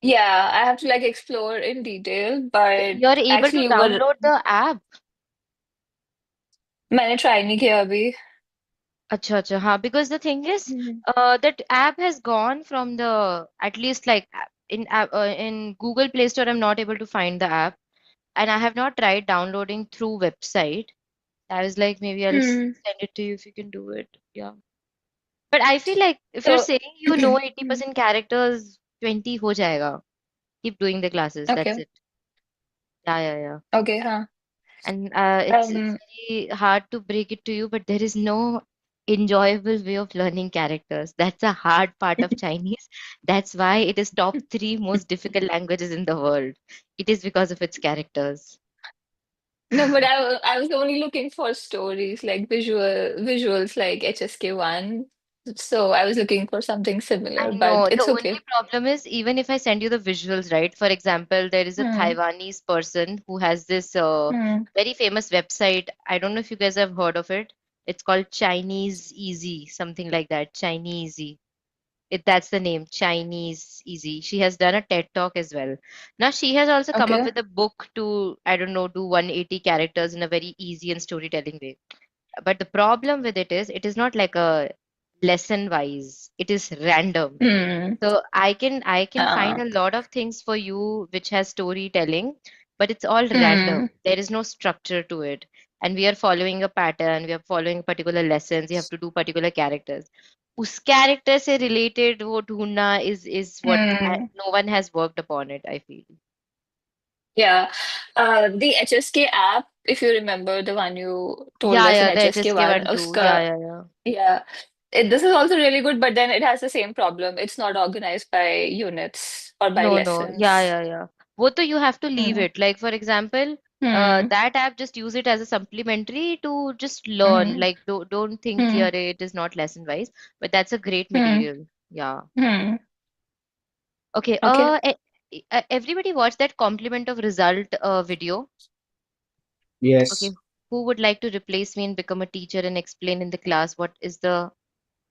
Yeah, I have to like explore in detail, but You're able to actually you were download the app. मैंने try नहीं किया अभी. Acha, acha, हाँ, because the thing is, Hmm. that app has gone from the, at least like in Google Play Store, I'm not able to find the app, and I have not tried downloading through website. I was like, maybe I'll Hmm. send it to you if you can do it. Yeah. But I feel like if you're So saying you know 80% characters, 20 ho jayega. Keep doing the classes. That's okay. it. Yeah, yeah, yeah. Okay, हाँ. And it's Um, very hard to break it to you, but there is no enjoyable way of learning characters. That's a hard part of Chinese. That's why it is top three most difficult languages in the world. It is because of its characters. no, but I was only looking for stories like visuals like HSK one. So I was looking for something I similar, but know. The it's only okay. problem is, even if I send you the visuals, right? For example, there is a Hmm. Taiwanese person who has this Hmm. very famous website. I don't know if you guys have heard of it. It's called Chinese Easy, something like that. Chinese Easy. That's the name, Chinese Easy. She has done a TED Talk as well. Now she has also come up Okay. with a book to, I don't know, do 180 characters in a very easy and storytelling way. But the problem with it is not like a lesson wise. It is random. Hmm. So I can find Uh, a lot of things for you which has storytelling, but it's all random. hmm. There is no structure to it. And we are following a pattern, we are following particular lessons, you have to do particular characters. उस character से related वो ढूंढना is what Hmm. no one has worked upon it, I feel. Yeah. The HSK app, if you remember the one you told Yeah, us in yeah, the HSK HSK one, one too. Yeah, uska, yeah, yeah. yeah. This is also really good, but then it has the same problem. It's not organized by units or by No, no. Yeah, lessons. yeah, yeah. वो तो you have to leave Hmm. it. Like for example, Hmm. that app just use it as a supplementary to just learn. Hmm. Like don't think Hmm. here it is not lesson wise, but that's a great Hmm. material. Yeah. Hmm. Okay. Okay. Everybody watch that complement of result video. Okay. Yes. Who would like to replace me and become a teacher and explain in the class what is the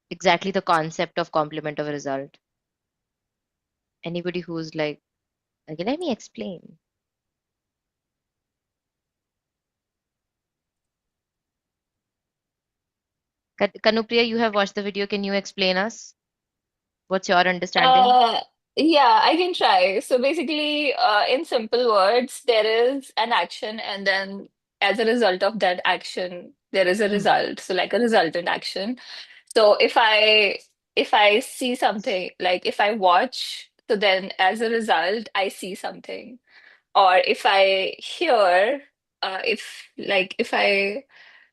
exactly the concept of complement of result? Anybody who's like, okay, let me explain. Kanupriya, you have watched the video. Can you explain us? What's your understanding? Uh, yeah, I can try. So basically, in simple words, there is an action, and then as a result of that action, there is a Hmm. result. So like a resultant action. So if I see something, like if I watch, so then as a result, I see something. Or if I hear,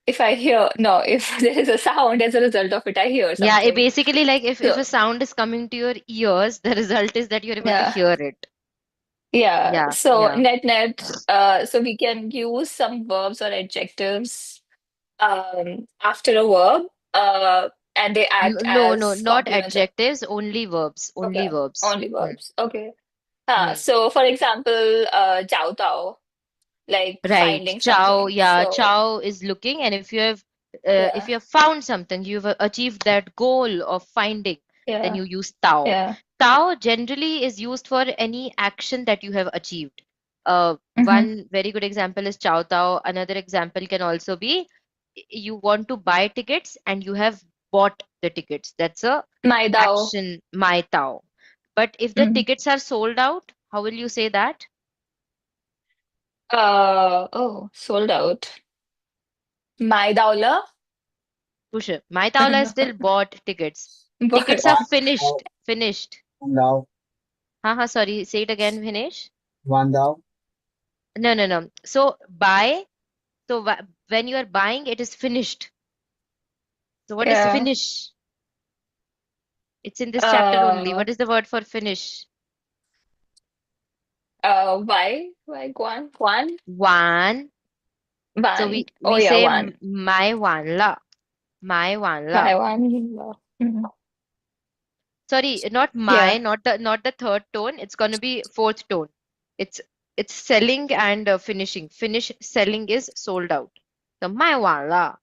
if I hear, no, if there is a sound as a result of it, I hear Yeah, it something. basically like if So a sound is coming to your ears, the result is that you're able to yeah. hear it. Yeah, Yeah, so yeah. net, so we can use some verbs or adjectives after a verb, and they act No, no, as not complements. adjectives, only verbs, only Okay, verbs. only Hmm. verbs. Okay. Hmm. So for example, 找到, like Right. finding Chow, something. yeah, So chow is looking, and if yeah, you have found something, you've achieved that goal of finding, then yeah, you use tao. yeah. Tao generally is used for any action that you have achieved. Mm-hmm. One very good example is chow tao. Another example can also be you want to buy tickets and you have bought the tickets. That's a 买到, action, my tao. But if the mm, tickets are sold out, how will you say that? oh, sold out. 买到了? Push it. My Tawla is No, still bought tickets. Tickets but are One finished. thou, Finished. one thou, Haha, sorry. Say it again, Vinesh. one thou. No, no, no. So buy. So when you are buying, it is finished. So what is yeah. finish? It's in this chapter only. Uh, What is the word for finish? why, Guan? Guan? One. So Ban. Oh we yeah, say one. my one la. My one la. My one. Mhm. Sorry, not Yeah. my, not the third tone. It's gonna be fourth tone. It's it's selling and finishing. Finish selling is sold out. So 卖完了,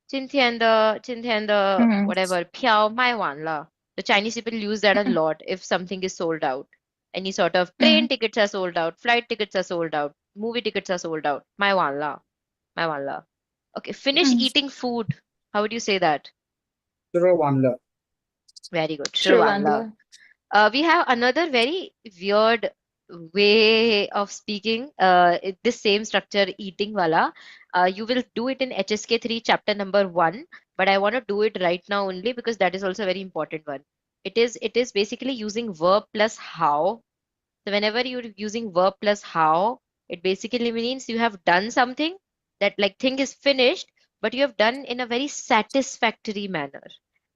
今天的 Mhm. whatever 票卖完了. The Chinese people use that a lot if something is sold out. Any sort of train Mm, tickets are sold out, flight tickets are sold out, movie tickets are sold out. My wala, my wala. Okay, finish mm. eating food. How would you say that? True. Very good. Shirwanla. Trivandrum. We have another very weird way of speaking. This same structure, eating wala. You will do it in HSK 3, chapter number 1, but I want to do it right now only because that is also a very important one. It is basically using verb plus how. So whenever you're using verb plus how, it basically means you have done something that like thing is finished, but you have done in a very satisfactory manner.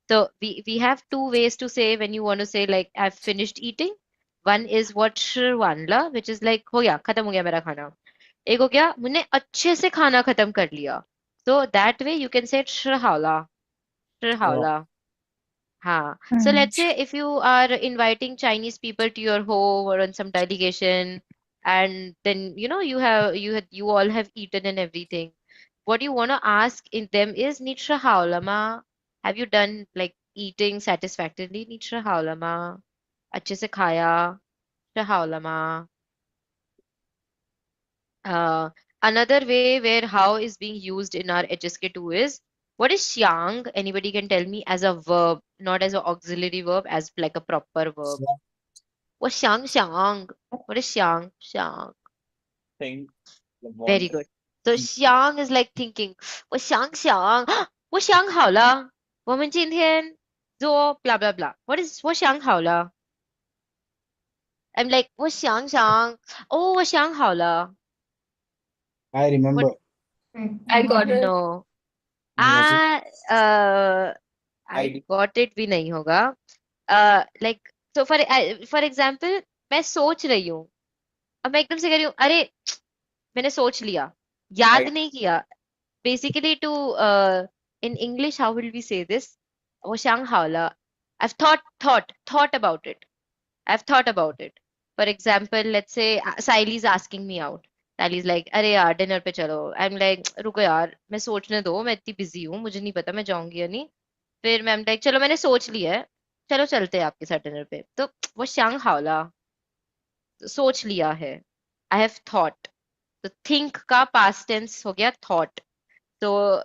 So we have two ways to say when you want to say like I've finished eating. One is what shirwanla, which is like हो गया खत्म हो गया मेरा खाना. एक हो गया मैंने अच्छे से खाना खत्म कर लिया. So that way you can say shirhala, Wow. shirhala. हाँ. So Mm. let's say if you are inviting Chinese people to your home or on some delegation, and then you all have eaten and everything. What you want to ask in them is Nitra haulama. Have you done like eating satisfactorily? Nitra haulama. अच्छे से खाया. Nitra haulama. Uh, Another way where how is being used in our HSK2 is what is xiang? Anybody can tell me as a verb, not as an auxiliary verb, as like a proper verb. What xiang xiang? What is xiang xiang? Think, want. Very good. So xiang is like thinking. 我想想，我想好了，我们今天做 blah blah blah. What is 我想好了? I'm like 我想想，哦，我想好了。I What? remember. I got it. No. Maybe. I uh I I got it भी नहीं होगा. Like so for example मैं सोच रही हूँ. अब मैं एकदम से कह रही हूँ अरे मैंने सोच लिया याद I नहीं किया. Basically to in English how will we say this? 我想好了. I've thought about it. I've thought about it. For example, let's say Saili is asking me out. Saili is like, अरे यार डिनर पे चलो. I'm like, रुको यार मैं सोचने दो मैं इतनी बिजी हूँ मुझे नहीं पता मैं जाऊंगी या नहीं. फिर मैम लाइक चलो मैंने सोच लिया है चलो चलते हैं आपके साथ डिनर पे. तो वो शांग हावला सोच लिया है. I have thought. तो थिंक का पास्ट टेंस हो गया thought. So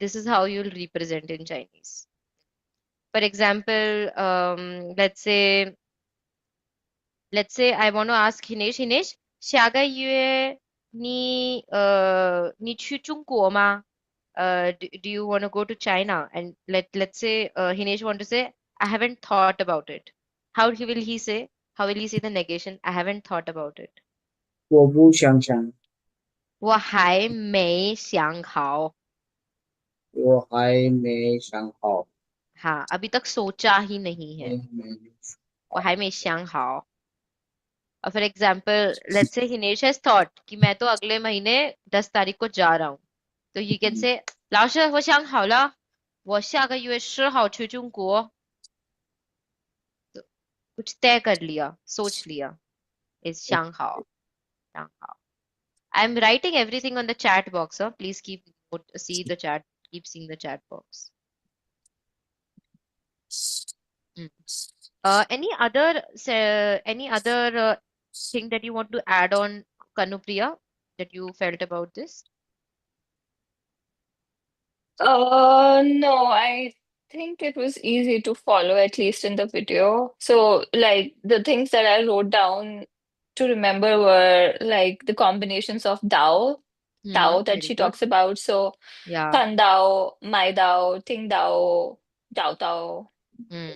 this is how you'll represent in Chinese. For example, let's say I want to ask Hinesh, 下个月你去中国吗? Do you want to go to China? And let's say Hinesh want to say I haven't thought about it. Will he say? How will he say the negation? I haven't thought about it. 我还没想好. 我还没想好。हाँ अभी तक सोचा ही नहीं है. 我还没想好. और for example let's say Hinesh has thought कि मैं तो अगले महीने 10 तारीख को जा रहा हूँ. तो यू कैन से 老师我想好了我下个月10号去中国. तो कुछ तय कर लिया सोच लिया is 想好. I'm writing everything on the chat box. Please see the chat. Keep seeing the chat box. Hmm. Any other thing that you want to add on, Kanupriya, that you felt about this? No, I think it was easy to follow, at least in the video. So, like, the things that I wrote down to remember were like the combinations of Dao that Very she good. talks about. So, Yeah. Kan Dao, Mai Dao, Ting Dao, Dao Dao. Hmm.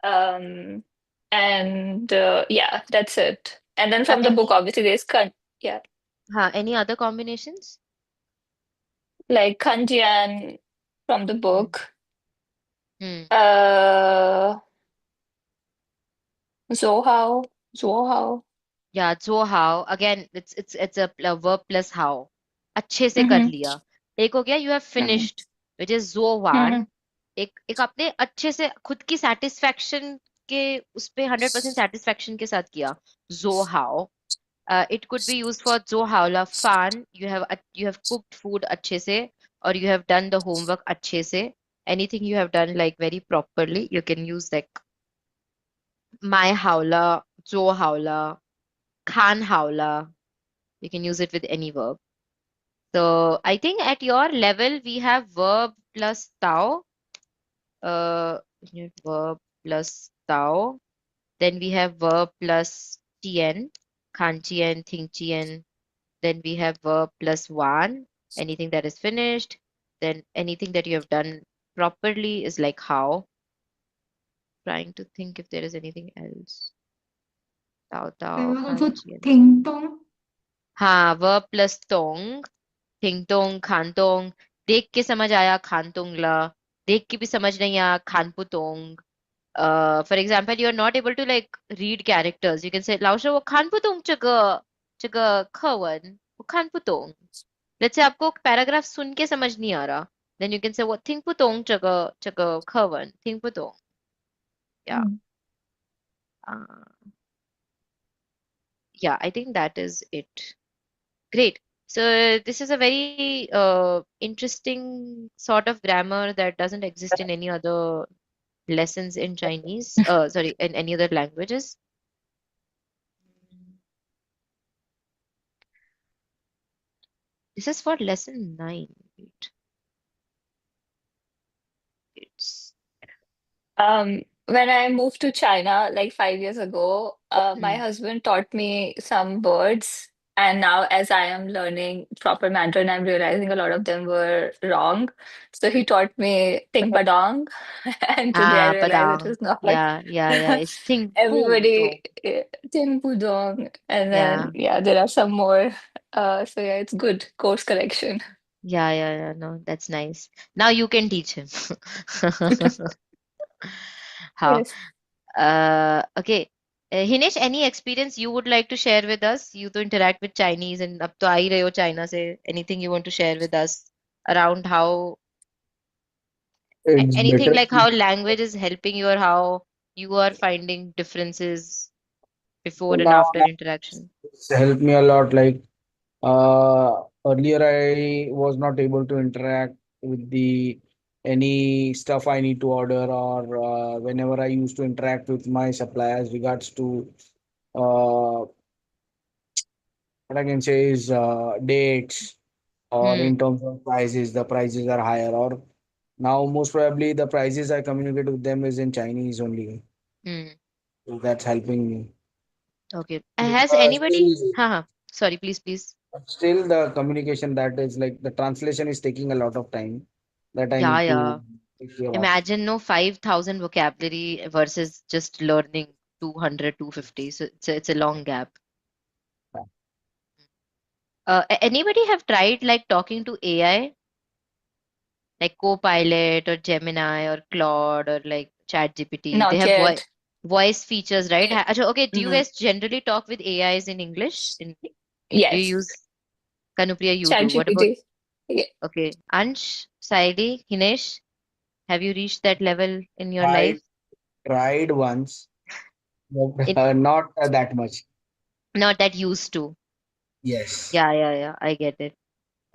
Um, and yeah, that's it. And then Uh, from the book, any obviously, there's yeah, any other combinations? like Kanjian from the Hmm. book. Hmm. Uh, Zohao, Zohao. Yeah, so how again it's a verb plus how. अच्छे से कर Mm-hmm. लिया. एक हो गया you have Mm-hmm. finished, which is so Mm-hmm. one. एक आपने अच्छे से खुद की satisfaction के उस पे 100% satisfaction के साथ किया. So how. It could be used for so how la fun. You have cooked food अच्छे से or you have done the homework अच्छे से. anything you have done like very properly, you can use like my howla, zo howla, khan howla. You can use it with any verb. So I think at your level we have verb plus tao, verb plus tao. Then we have verb plus tien, khan tien, ting tien. Then we have verb plus one, anything that is finished. Then anything that you have done properly is like how. Trying to think if there is anything else. Tao There tao, was khan also tien. Ting Tong. हाँ verb plus tong, thing तोंग खान तोंग, देख के समझ आया खान तोंग ला, देख के भी समझ नहीं आया Khan पुतोंग. For example, you are not able to like read characters. You can say 老师我看不懂这个课文，我看不懂. Let's say आपको पैराग्राफ सुन के समझ नहीं आ रहा, then you can say 我听不懂这个课文，听不懂. Yeah. Mm. Uh, yeah, I think that is it. Great. So this is a very interesting sort of grammar that doesn't exist in any other lessons in Chinese. Sorry, in any other languages. This is for lesson 9. Wait, it's When I moved to China like 5 years ago, my mm, husband taught me some words. And now, as I am learning proper Mandarin, I'm realizing a lot of them were wrong. So he taught me Ting Padong. And today I realize it padang. was not. Yeah, yeah, yeah. It's ting pu Everybody, dong. Ting Pudong. And then, Yeah, yeah, there are some more. So, yeah, it's good course correction. yeah, yeah, yeah. No, that's nice. Now you can teach him. How? Yes. Okay. Hinesh, any experience you would like to share with us? You to interact with Chinese and अब तो आ ही रहे हो China से. Anything you want to share with us around how It's anything better. like how language is helping you or how you are finding differences before and Now after interaction? it's helped me a lot. Like earlier, I was not able to interact with the any stuff I need to order, or whenever I used to interact with my suppliers regards to what I can say is dates, or Hmm. in terms of prices, the prices are higher, or now most probably the prices I communicate with them is in Chinese only. Hmm. So that's helping me. Okay. But, Has still, anybody? Sorry, please, please. still the communication, that is like the translation is taking a lot of time that I Yeah, need to yeah. take care of. Imagine no 5,000 vocabulary versus just learning 200, 250. So it's a long gap. Anybody have tried like talking to AI, like Copilot or Gemini or Claude or like ChatGPT? They Not have yet. voice features, right? Acha, okay, do you Mm, guys generally talk with AIs in English? Do you yes. use Kanupriya? You do. What about ChatGPT. Yeah. okay, Ansh, Saili, Hinesh? Have you reached that level in your I life? tried once, but It not that much. not that used to. Yes. Yeah, yeah, yeah. I get it.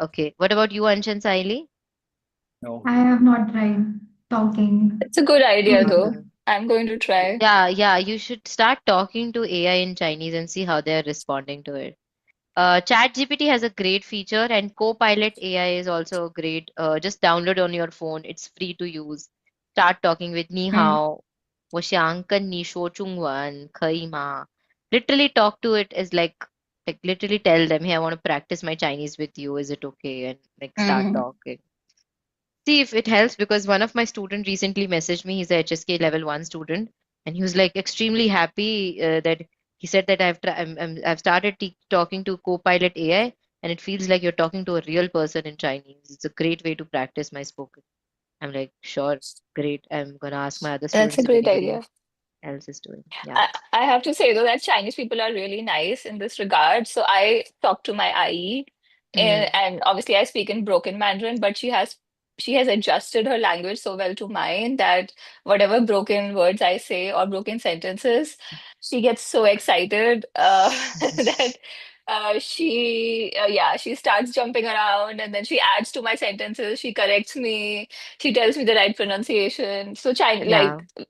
Okay. What about you, Ansh and Saili? No. I have not tried talking It's a good idea, to though. Mm. I'm going to try. Yeah, yeah. You should start talking to AI in Chinese and see how they're responding to it. ChatGPT has a great feature, and Copilot AI is also great. Just download on your phone. It's free to use. Start talking with Ni Mm. hao, 我想跟你说中文，可以吗? Literally talk to it is like literally tell them, hey, I want to practice my Chinese with you. Is it okay? And like start Mm. talking. See if it helps because one of my student recently messaged me. He's a HSK level 1 student, and he was like extremely happy that he said that I've started talking to Copilot AI, and it feels like you're talking to a real person in Chinese. It's a great way to practice my spoken. I'm like, sure, great. I'm gonna ask my other That's a students if great anybody idea. else is doing. Yeah. I have to say though that Chinese people are really nice in this regard. So I talk to my IE, Mm, and obviously I speak in broken Mandarin, but she has adjusted her language so well to mine that whatever broken words I say or broken sentences, she gets so excited that she starts jumping around and then she adds to my sentences. She corrects me. She tells me the right pronunciation. So China, Yeah, like,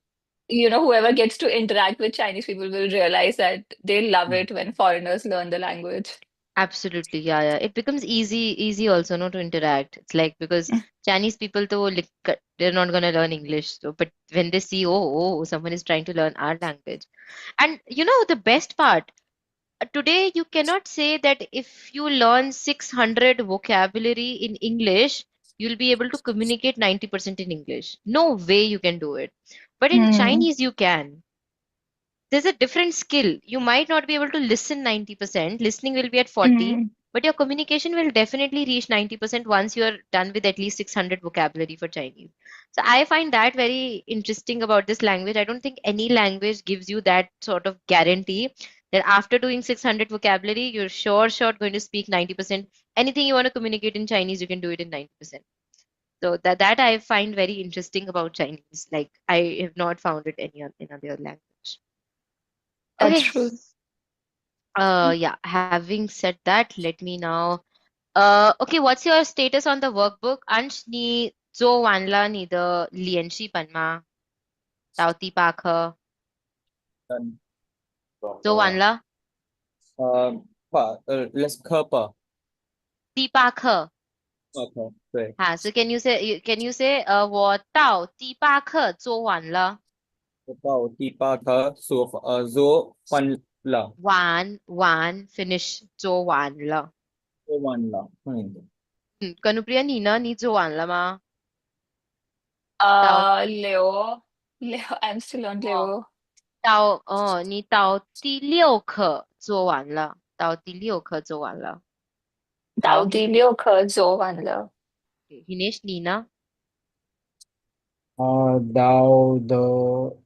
whoever gets to interact with Chinese people will realize that they love it when foreigners learn the language. absolutely. Yeah, yeah. It becomes easy also, no, to interact. It's like because Chinese people, though, like, they're not gonna learn English. So, but when they see, someone is trying to learn our language, and the best part. Today you cannot say that if you learn 600 vocabulary in English, you'll be able to communicate 90% in English. No way you can do it. But in Hmm. Chinese, you can. There's a different skill. You might not be able to listen 90%, listening will be at 40, Hmm. but your communication will definitely reach 90% once you're done with at least 600 vocabulary for Chinese. So I find that very interesting about this language. I don't think any language gives you that sort of guarantee that after doing 600 vocabulary, you're sure going to speak 90%. Anything you want to communicate in Chinese, you can do it in 90%. So that I find very interesting about Chinese. Like I have not found it in other language. That's Okay. true. Yeah, having said that, let me now. Okay, what's your status on the workbook? Ansh, 你做完了你的练习本吗？嗯，到第8课，做完了？let's cover. 第8课。OK，对，So can you say 我到第8课做完了？我到第8课做完了，完 finish 做完了。做完了，Kanupriya 你呢？你做完了吗？到Leo, I'm still on 哦 Leo. 你到第6课做完了。好到第6课做完了。，Hinesh 你呢？到的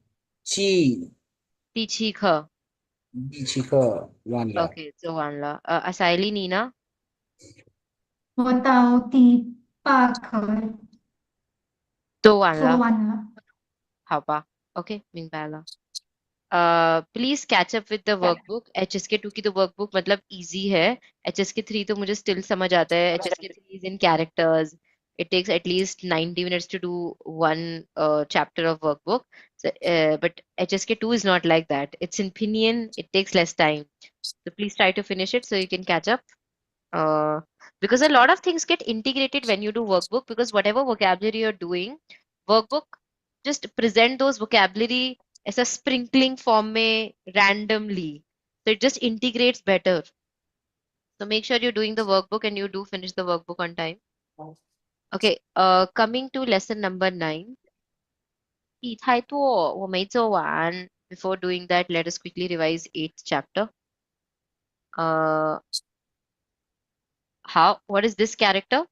七第7课第7课完了，，OK，做完了。Asaili 你呢？我到第8课做做完了，完了。好吧，OK，明白了。प्लीज catch up with the workbook HSK 2 की तो workbook मतलब easy है। HSK 3 तो मुझे still समझ आता है। HSK 3 is in characters. It takes at least 90 minutes to do one chapter of workbook. So, but HSK 2 is not like that. It's in Pinion. It takes less time. So please try to finish it so you can catch up. Uh, because a lot of things get integrated when you do workbook because whatever vocabulary you're doing, workbook just present those vocabulary as a sprinkling form में randomly. So it just integrates better. So make sure you're doing the workbook and you do finish the workbook on time. Okay, coming to lesson number 9. 题太多，我没做完。Before doing that, let us quickly revise 8th chapter. Uh, what is this character?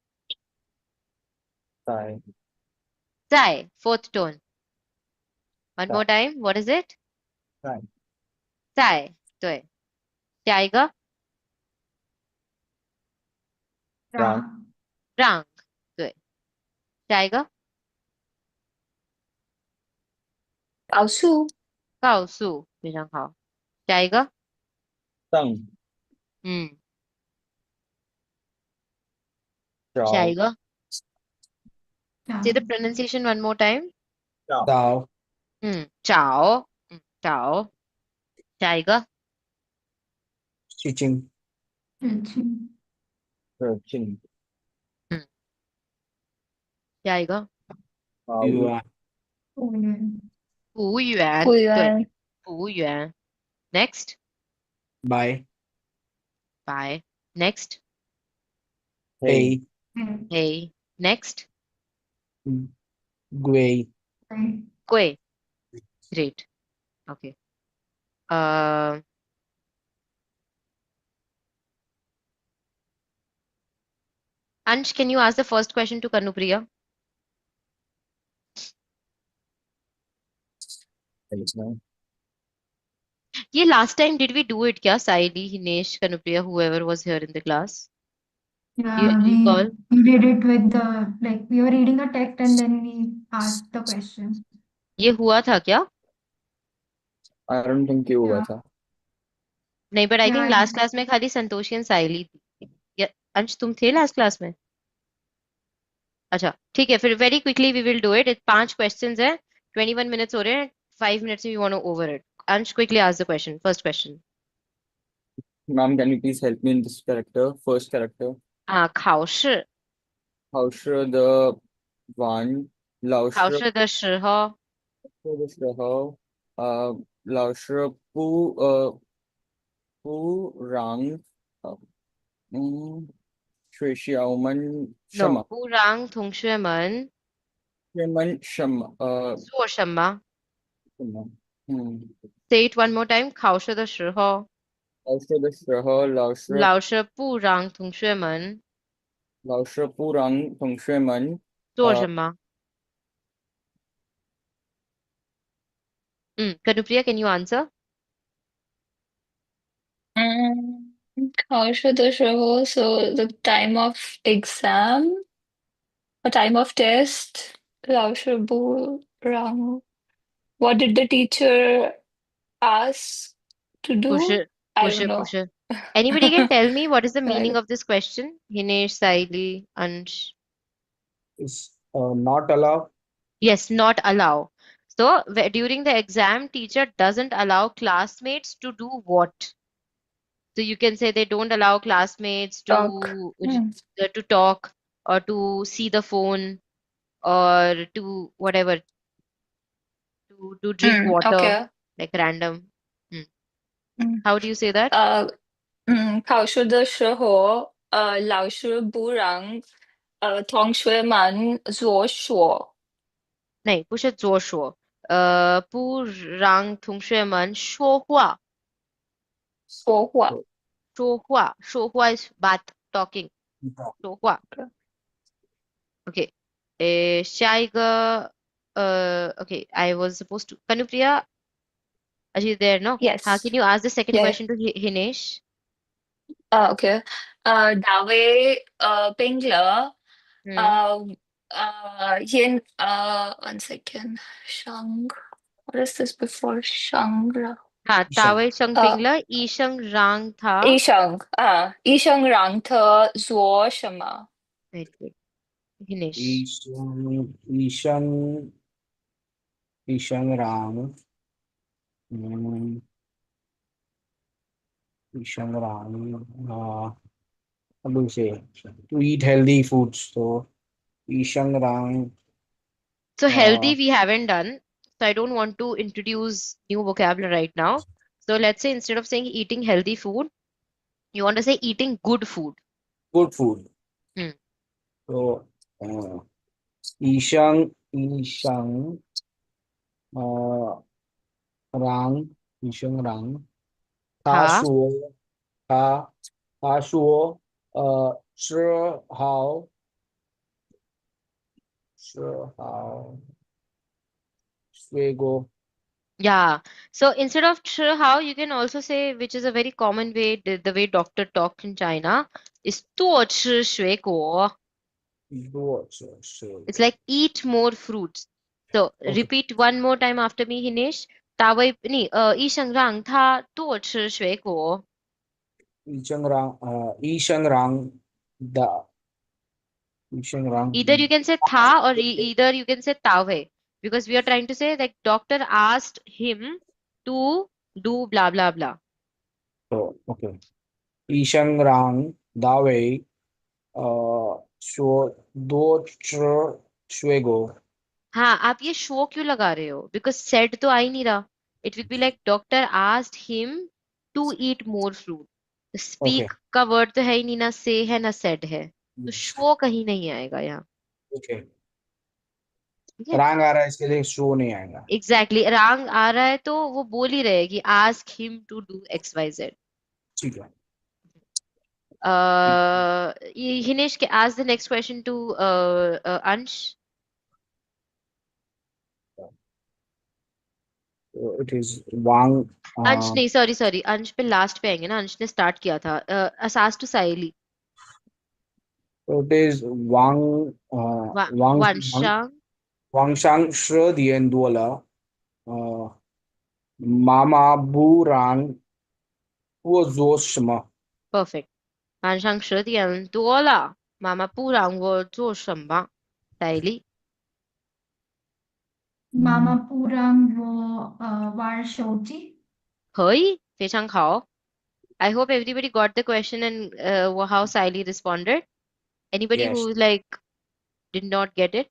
在 Zai, fourth tone. One 在 more time, what is it? 在 Zai, 对。下一个让让让，对。下一个告诉告诉，非常好。下一个让嗯，找下一个 Say the 让 pronunciation one more time. 找到找，找。下一个事情事情事情嗯，下一个语语言复原服务员，对，服务员。Next, by bye. Next, 嘿 a hey. Next, way 对 贵. Great. Okay. Uh, Ansh, can you ask the first question to Kanupriya? ये last time did we do it क्या? Saili, Hinesh, Kanupriya, whoever was here in the class. Do you Yeah, recall? we did it with the like we were reading a text and then we asked the question. ये हुआ था क्या? I don't think you हुआ Yeah, था नहीं, but I Yeah, think yeah. Last class में खाली Santoshi and साइली थी। या अंश तुम थे लास्ट क्लास में? अच्छा ठीक है, फिर very quickly we will do it. 5 questions है, 21 मिनट्स हो रहे हैं, 5 मिनट्स में we want to over it. Ansh quickly ask the question, first question. Ma'am, can you please help me in this character? First character. 考试，好是 the one. 老师考试的时候，说的时候，老师不让嗯学校们什 no，么不让同学们学们什么做什么什么嗯，？Say it one more time。考试的时候，老师的时候，老师不让同学们老师不让同学们做什么？Kanupriya, can you answer? 嗯，考试的时候，so the time of exam or time of test，老师不让。What did the teacher ask to 不 do? 是，不 I don't 是，不 know. 是。Anybody can tell me what is the Right. meaning of this question? Hinesh, Saili, Ansh. Is not allowed. Yes, not allow. So during the exam, teacher doesn't allow classmates to do what? So you can say they don't allow classmates Talk. to talk or to see the phone or to whatever, to drink water, Okay. like random. Hmm. 嗯 How do you say that? 考试的时候，老师不让同学们做错नहीं, 不是左说，不让同学们说话，说话。说话 is बात, talking，说话。Okay，下一个，okay, I was supposed to, Kanupriya, are you there? No? हाँ, Yes. can you ask the second Yeah. question to Hinesh? Okay. Dawe Pingler. Hmm. Uh, one second. Shang. What is this before Shang? हाँ, Ishan. 大卫生 Uh, 病了，医生让他，医生让他做什么？wait, wait, Hinesh. Ishan Ram. mm, Ishan Ram. What do you say? To eat healthy foods. So Ishan Ram. So Uh, healthy we haven't done. So I don't want to introduce new vocabulary right now. So let's say instead of saying eating healthy food, you want to say eating good food. good food. Hmm. So Ishan uh, Rang. Ishan Rang. 他他说他他说吃好吃好水果。Yeah. So instead of 吃好, you can also say, which is a very common way, the way doctor talk in China, is 多吃水果. 多吃水 It's 果。 like eat more fruits. So OK， repeat one more time after me, Hinesh. 医生让他多吃水果. 医生让 Either you can say tha or either you can say tawe, because we are trying to say like doctor asked him to do blah blah blah. तो OK， 医生让大卫说多吃水果。हाँ, आप ये show क्यों लगा रहे हो? Because said तो आ ही नहीं रहा. It will be like doctor asked him to eat more fruit. OK Speak का word तो है ही नहीं, ना say है ना said है, तो शो कहीं नहीं आएगा यहाँ. OK ठीक है? रंग आ रहा है इसके लिए शो नहीं आएगा। Exactly. रांग आ रहा है तो वो बोल ही रहे कि ask him to do XYZ. ठीक है। Hinesh, ask the next question to Ansh. It is Wang Ansh नहीं, सॉरी सॉरी, अंश पे लास्ट पे आएंगे ना, अंश ने स्टार्ट किया था. असास to Saili. It is Wang Wang Wang वांशांग. 网上10点多了，妈妈不让我做什么？ Perfect. 晚上10点多了，妈妈不让我做什么？代理妈妈不让我玩手机。可以，非常好。I hope everybody got the question and how Siley responded. Anybody Yes. who did not get it?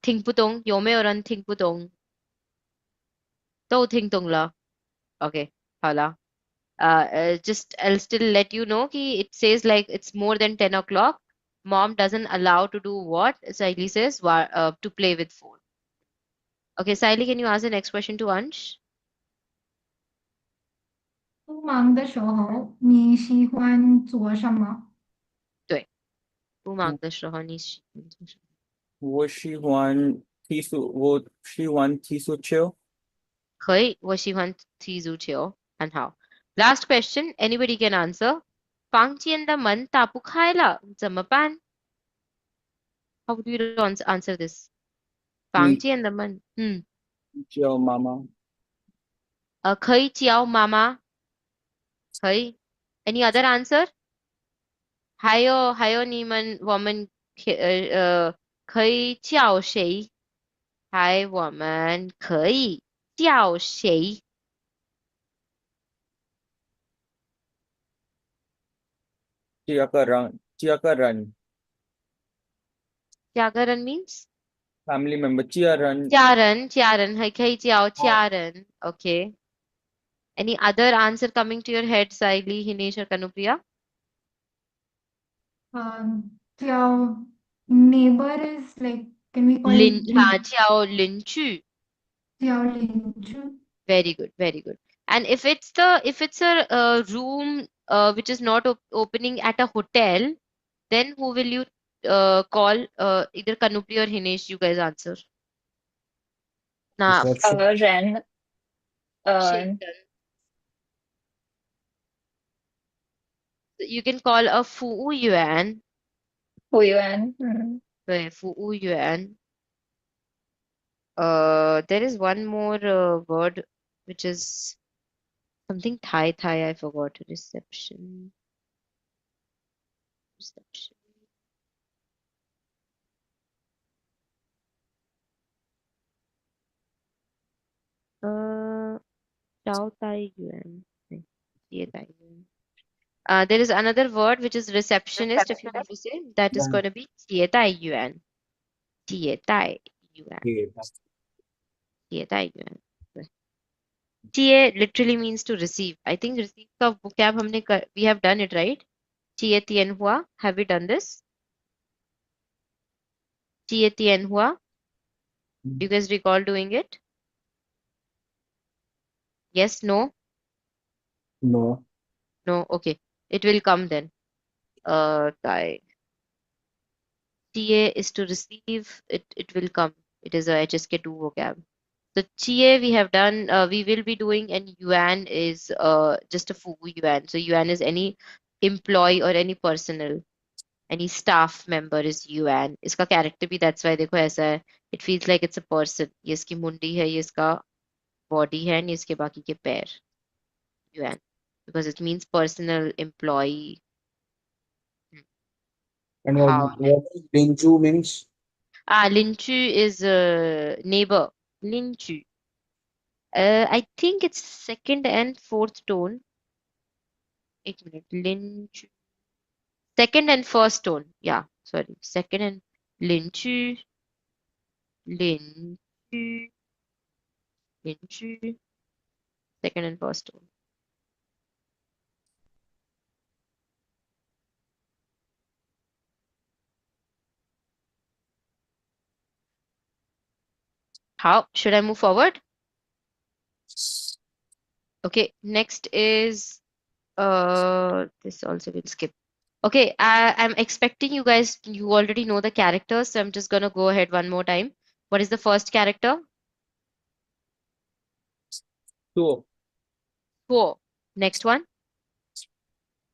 听不懂，有没有人听不懂？都听懂了。Okay, 好了。Just I'll still let you know कि it says like it's more than 10 o'clock. Mom doesn't allow to do what? Siley says to play with phone. Okay, Siley, can you ask the next question to Ansh? 不忙的时候，你喜欢做什么？对，不忙的时候你喜欢做什么？我喜欢踢足球。可以，我喜欢踢足球，很好。Last question, anybody can answer. 房间的门打不开了，怎么办？ How would you answer this? 你房间的门，叫妈妈。可以叫妈妈，可以。Any other answer? 还有你们，我们可以叫谁？我们可以叫谁？加个人。家个人 means Family member 家人。家人，还可以叫家人。Okay. Any other answer coming to your head, Saili, Hinesh, or Kanupriya? 叫 neighbor is like can we call it 叫邻居。叫邻居？ Very good, very good. And if it's a room which is not opening at a hotel, then who will you call? Either Kanupriya or Hinesh, you guys answer. Now, reception. Ren, uh, Shintan. You can call a Fu Yuan. Hu Yuan. Mm. Fu Yuan. There is one more word which is something Thai. I forgot. Reception. Reception. Uh, Chao Tai Yuan. No, Jie Tai Yuan. There is another word which is receptionist. If you want to say that is Yeah. going to be Jie Tai Yuan. Jie Tai Yuan. Yes. Jie Tai Yuan. Jie literally means to receive. I think receive का vocab we have done it, right? Jie Tien Hua. Have we done this? Jie Tien Hua. Do you guys recall doing it? Yes, no, No. no. Okay, it will come then. Tai. TA is to receive. It will come. It is a HSK2 vocab. So TA we have done. We will be doing, and yuan is just a fu yuan. So yuan is any employee or any personnel, any staff member is yuan. इसका character भी that's why देखो ऐसा है. It feels like it's a person. ये इसकी मुंडी है, ये इसका body है, and ये इसके बाकी के पैर. Yuan because it means personal employee. And How? what is Dinchu means? Linchu is neighbor. Linchu. I think it's second and fourth tone. 1 minute. Linchu. Second and first tone. Yeah, sorry. Second and Linchu. Linchu. Linchu. Second and first tone. How? Should I move forward? Okay, next is this also will skip. Okay, I'm expecting you guys, you already know the characters, so I'm just gonna go ahead one more time. What is the first character? So, Wo. Next one.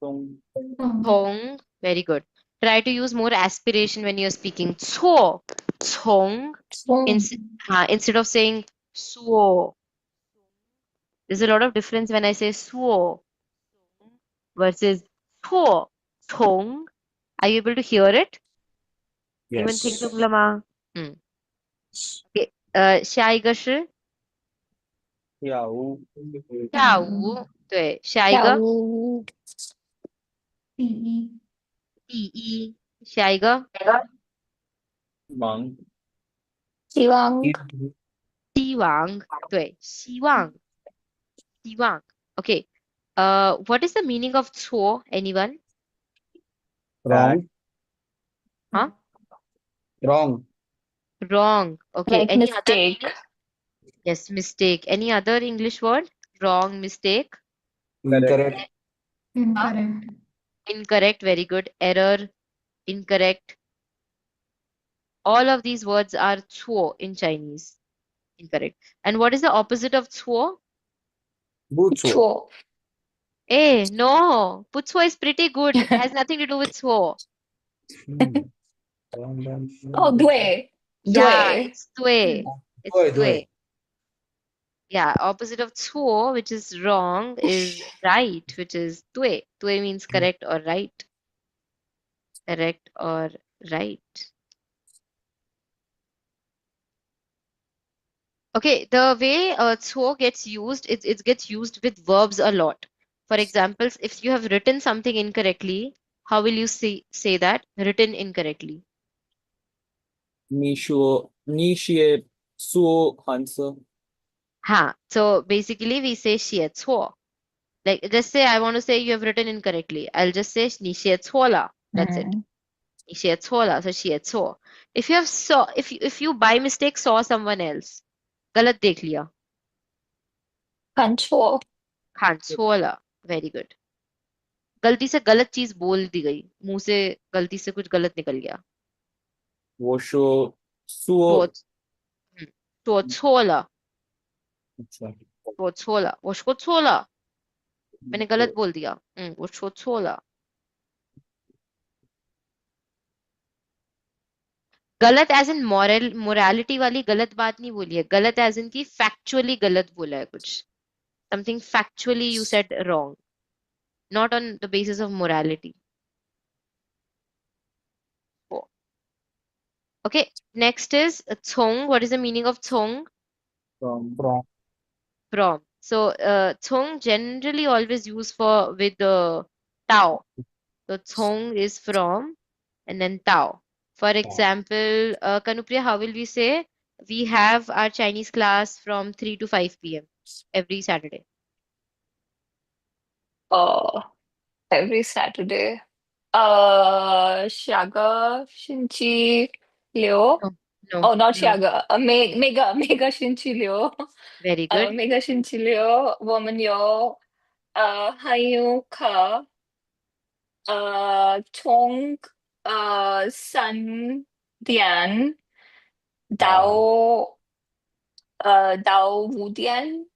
Song. Hong. Very good. Try to use more aspiration when you're speaking. Cho. Chong. So, Instead of saying suo. There's a lot of difference when I say suo versus 초, 종. Are you able to hear it?你们听懂 Yes. 了吗？Okay. 下一个是下午下下午午，对，下一下个午第一第一，下一个忙希望希望，对，希望，希望。Okay. What is the meaning of 错 Anyone? bad Wrong. Huh? Wrong. Wrong. Okay. like Any other mistake. meaning? Yes, mistake. Any other English word? Wrong, mistake. correct Incorrect. Huh? incorrect Incorrect. Very good. Error. Incorrect. All of these words are 错 in Chinese. Incorrect. And what is the opposite of 错? Butsu. 错 No. 不错 is pretty good. Has nothing to do with 错. Hmm. Wrong oh, answer. 对 Yeah, 对 it's 对. It's Doi, 对. doi. Yeah, opposite of 错, which is wrong, is right, which is 对. 对means correct or right. Correct or right. Okay, the way 错 gets used, it gets used with verbs a lot. For examples, if you have written something incorrectly, how will you say that? Written incorrectly. 你说 answer So basically we say 写错. Like just say I want to say you have written incorrectly. I'll just say 你写错了. That's it. 嗯 你写错了, so 写错. If you by mistake saw someone else, गलत देख लिया. 看错看错了. Very good. गलती से गलत चीज बोल दी गई. मुंह से गलती से कुछ गलत निकल गया. 我说 说说错了. अच्छा, 说错了. 我说错了. मैंने गलत बोल दिया. 我说错了. गलत एज इन मोरालिटी वाली गलत बात नहीं बोली है. गलत एज इन की फैक्चुअली गलत बोला है कुछ. Something factually you said wrong, not on the basis of morality. Oh. Okay, next is Cong. What is the meaning of Cong? from Wrong. From. So, Cong generally always used for with the Tao. So, Cong is from and then Tao. For example, Kanupriya, how will we say? We have our Chinese class from 3 to 5 p.m. every Saturday. uh, every Saturday 下个星期六 No, no, oh not no. 下个每个星期六 Very good. 每个星期六我们有汉语课从3点到5点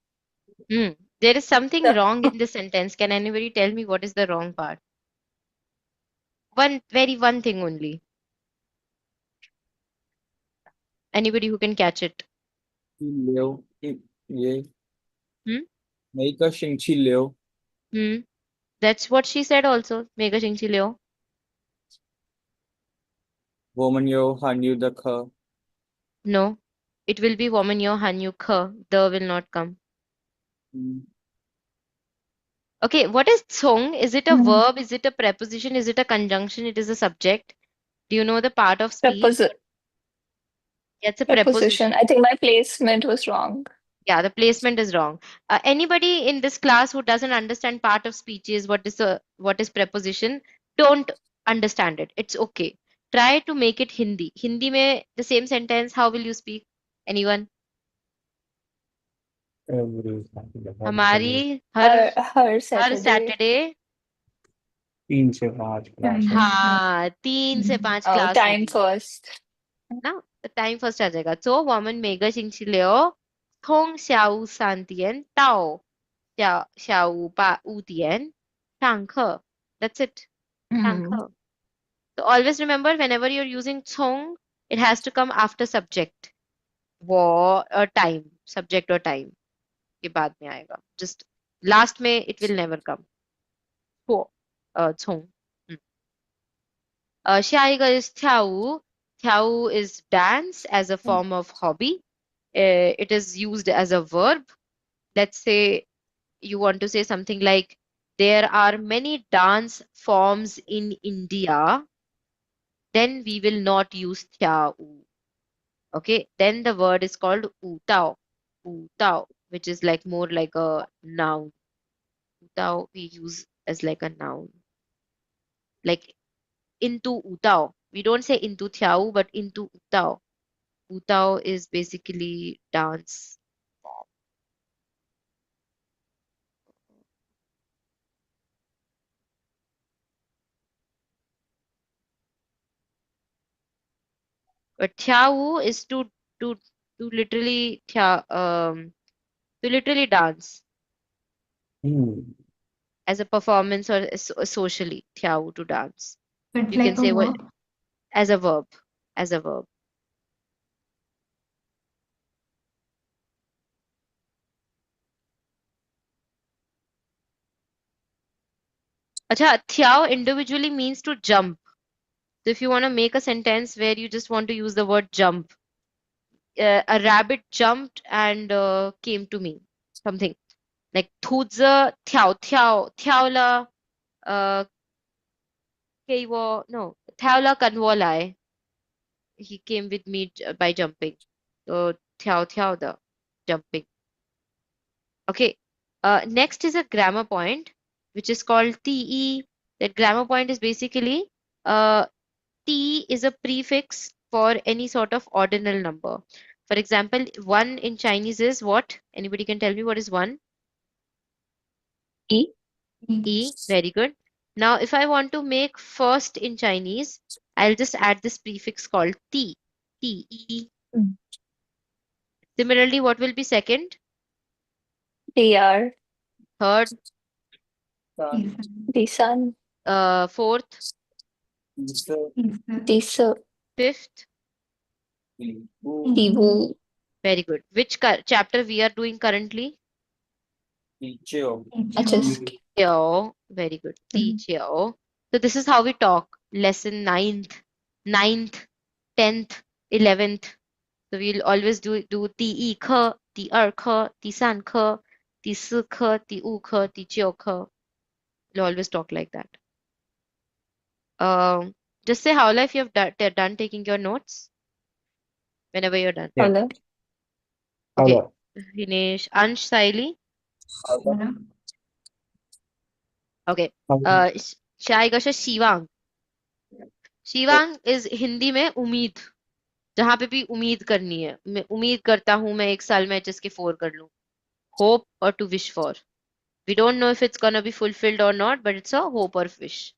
There is something the wrong in this sentence. Can anybody tell me what is the wrong part? One thing only. Anybody who can catch it. 一流，Hmm? 每个星期六 Hmm. That's what she said also. Mega Xingqi Liu. 我们有汉语的课，No. It will be woman yo han yu ke. The will not come. 嗯 Okay, what is cong? Is it a Hmm. verb? Is it a preposition? Is it a conjunction? It is a subject. Do you know the part of speech? preposi Yeah, it's a preposition. preposition. I think my placement was wrong. Yeah, the placement is wrong. Anybody in this class who doesn't understand part of speeches, what is preposition, don't understand it. It's okay. Try to make it Hindi. Hindi में the same sentence, how will you speak? Anyone? Every Saturday, हर हमारी Sunday. हर Her हर Saturday. Saturday 3 से 5 class है. Chinese class. हाँ 3 से 5 Oh, class time होगी first. ना time first आ जाएगा 所以我们每个星期六从下午3点到下午5点上课 That's it. 嗯 上课. So always remember whenever you're using 从, it has to come after subject. War or time. Subject or time. के बाद में आएगा. Just last में it will never come. 错, 从.下一个 is 跳舞. 跳舞 is dance as a form of hobby. It is used as a verb. Let's say you want to say something like, there are many dance forms in India, then we will not use 跳舞. Okay, then the word is called 舞蹈. 舞蹈, which is like more like a noun. 舞蹈 we use as like a noun. Like into 舞蹈. We don't say into 跳舞, but into 舞蹈. 舞蹈 is basically dance form. But 跳舞 is to to literally 跳 to literally dance Hmm. as a performance or socially 跳舞 to dance. It's You can like a say what verb. as a verb, as a verb. Acha, 跳 individually means to jump. So if you want to make a sentence where you just want to use the word jump, a rabbit jumped and came to me. Something like 兔子跳了给我 no 跳了跟我来. He came with me by jumping. So 跳跳的 jumping. Okay. Next is a grammar point, which is called TE. That grammar point is basically T is a prefix for any sort of ordinal number. For example, 1 in Chinese is what? Anybody can tell me what is 1? E. E. Very good. Now, if I want to make first in Chinese, I'll just add this prefix called T. T. E. Mm. Similarly, what will be second? DR. Third? Sun, The sun. Fourth? Isa, This. Fifth? Ibu, Tibu. Very good. Which chapter we are doing currently? Ichio, HSK. Qiao. Very good. Ti Qiao. So this is how we talk. Lesson ninth, 10th, 11th. So we'll always do 第一课, 第二课, 第三课, 第四课, 第五课, 第九课. We'll always talk like that. Just say how if you have done taking your notes whenever you're done. Yeah. Hello. Okay. Hello. Hinesh, Ansh, Saili. Okay. Hello. Shaiga Shivang. Shivang is Hindi में उम्मीद. जहां पे भी उम्मीद करनी है. मैं उम्मीद करता हूं मैं 1 साल में HSK 4 कर लूं. Hope or to wish for. We don't know if it's gonna be fulfilled or not, but it's a hope or wish.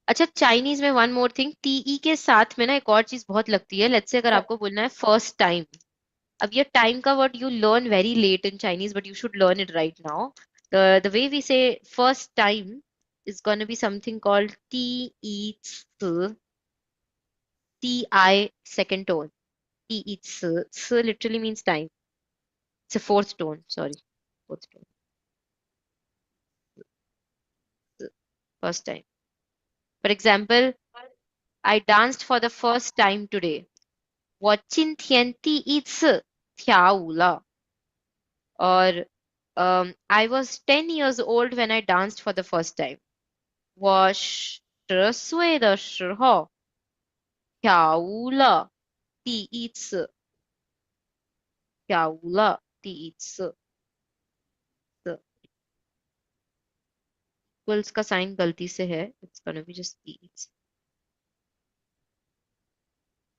अच्छा, चाइनीज में वन मोर थिंग, टीई के साथ में ना एक और चीज बहुत लगती है. लेट्स से अगर आपको बोलना है फर्स्ट टाइम. अब ये टाइम का word you learn very late in Chinese, but you should learn it right now. The way we say first time is going to be something called T-E, T-I, second tone. T-E, literally means time. It's a fourth tone, sorry. Fourth tone. First time. For example, I danced for the first time today. 我今天第一次跳舞了. Or I was 10 years old when I danced for the first time. 我10岁的时候跳舞了第一次. 跳舞了第一次. Equals का sign गलती से है. It's gonna be just eats.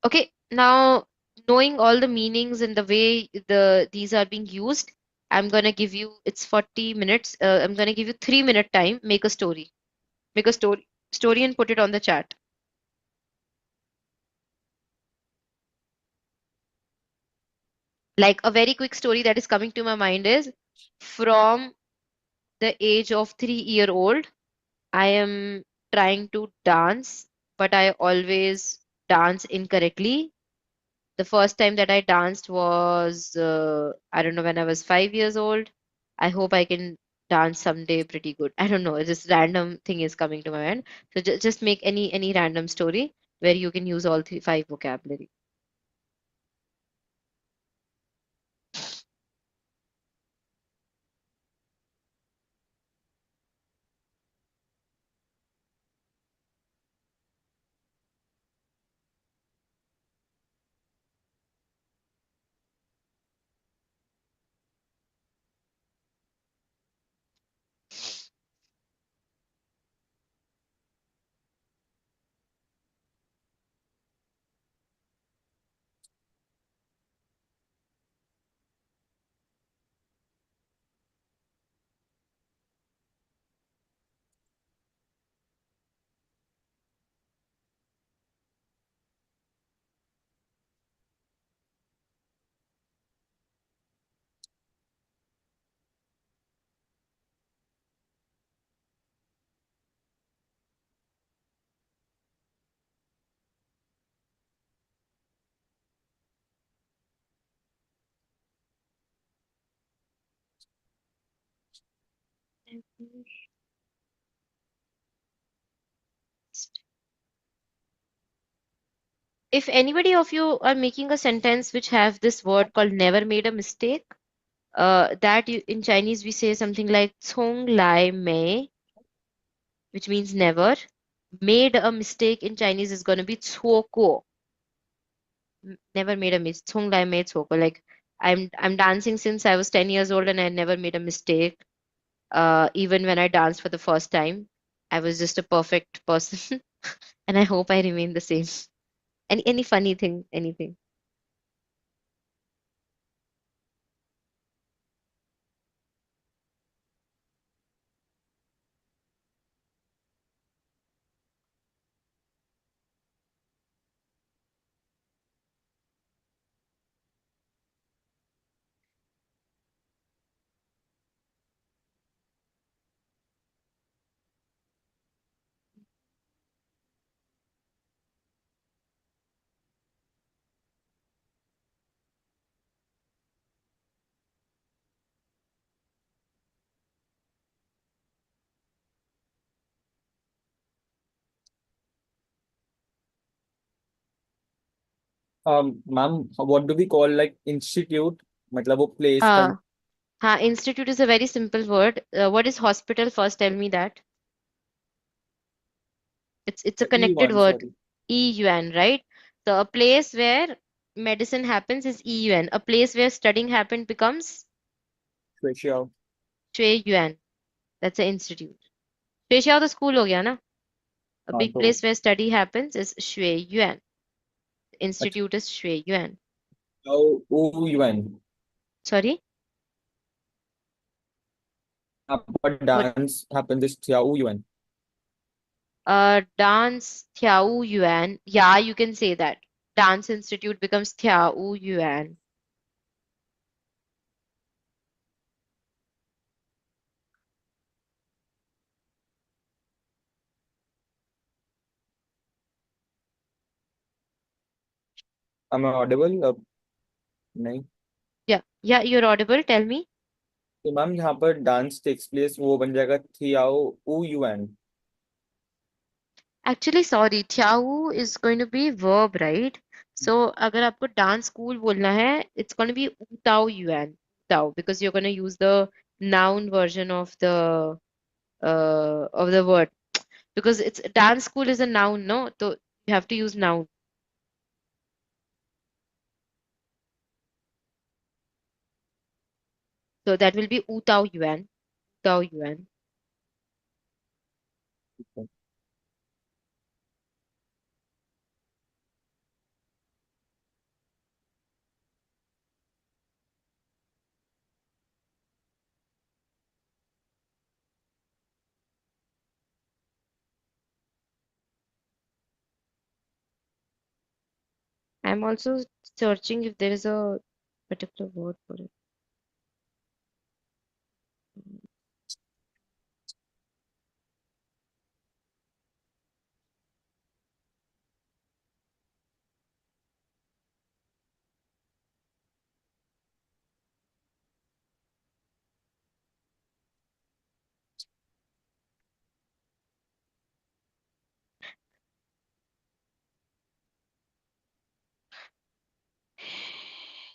Okay, now knowing all the meanings and the way these are being used, I'm gonna give you, it's 40 minutes. I'm gonna give you 3 minute time. Make a story. Make a story and put it on the chat. Like a very quick story that is coming to my mind is, from the age of 3 year old, I am trying to dance, but I always dance incorrectly. The first time that I danced was, I don't know, when I was 5 years old. I hope I can dance someday pretty good. I don't know. This random thing is coming to my mind. So just make any random story where you can use all three five vocabulary. If anybody of you are making a sentence which have this word called never made a mistake, in Chinese we say something like "cong lai mei," which means never. Made a mistake in Chinese is going to be "cuo guo." Never made a mistake. "Cong lai mei cuo guo." Like I'm dancing since I was 10 years old and I never made a mistake. Even when I danced for the first time, I was just a perfect person, and I hope I remain the same. Any funny thing, anything. Ma'am, what do we call like institute? मतलब वो place का Uh, Institute is a very simple word. What is hospital? First, tell me that. It's a connected E1, word. sorry. EUN, right? So a place where medicine happens is EUN. A place where studying happened becomes Special. Shui Yuan. That's an institute. Shui the school हो गया ना? A हाँ big तो place where study happens is Shui Yuan. अच्छा Institute is Shui Yuan. UN. Sorry? What What? dance happens is Tiao UN. Dance Tiao Yuan. Yeah, you can say that. Dance institute becomes Tiao Yuan. Am I audible? नहीं. Yeah, yeah, you're audible. Tell me. तो ma'am यहाँ पर dance takes place वो बन जाएगा थियाओ UN. Actually, sorry, Tiao is going to be verb, right? So, अगर आपको dance school बोलना है, it's going to be Utao Yuan. Utao, because you're going to use the noun version of the word. Because it's dance school is a noun, no? So you have to use noun. So that will be Utao Yuan. Utao Yuan. I'm also searching if there is a particular word for it.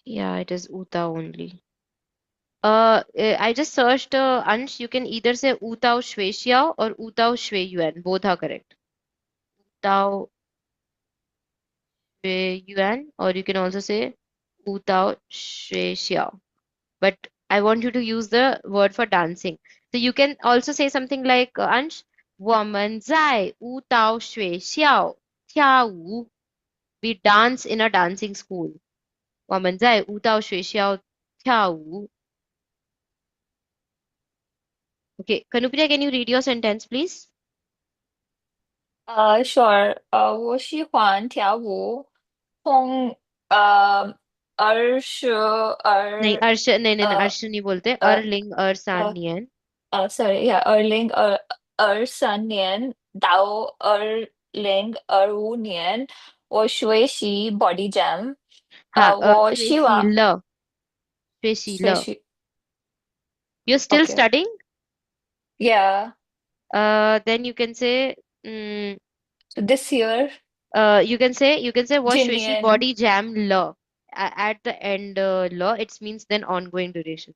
Yeah, it is Uta only. I just searched Ansh. You can either say Utao Shui Xiao or Utao Shui Yuan. Both are correct. Utao Shui Yuan, or you can also say Utao Shui Xiao. But I want you to use the word for dancing. So you can also say something like Ansh, 我们在舞蹈学校跳舞. We dance in a dancing school. 我们在舞蹈学校跳舞. Okay, Kanupriya, can you read your sentence, please? Sure. 我喜欢跳舞，从नहीं,呃 अर्श नहीं बोलते. uh, Erling uh, अरसानियन. sorry, yeah, 2023到2025年，我学习 body jam，हाँ, 我希望学习了. 学习 You're still OK， studying? yeah, Then you can say, mm, so this year, you can say 我学习 今年 body jam 了. At the end, 了, it means then ongoing duration.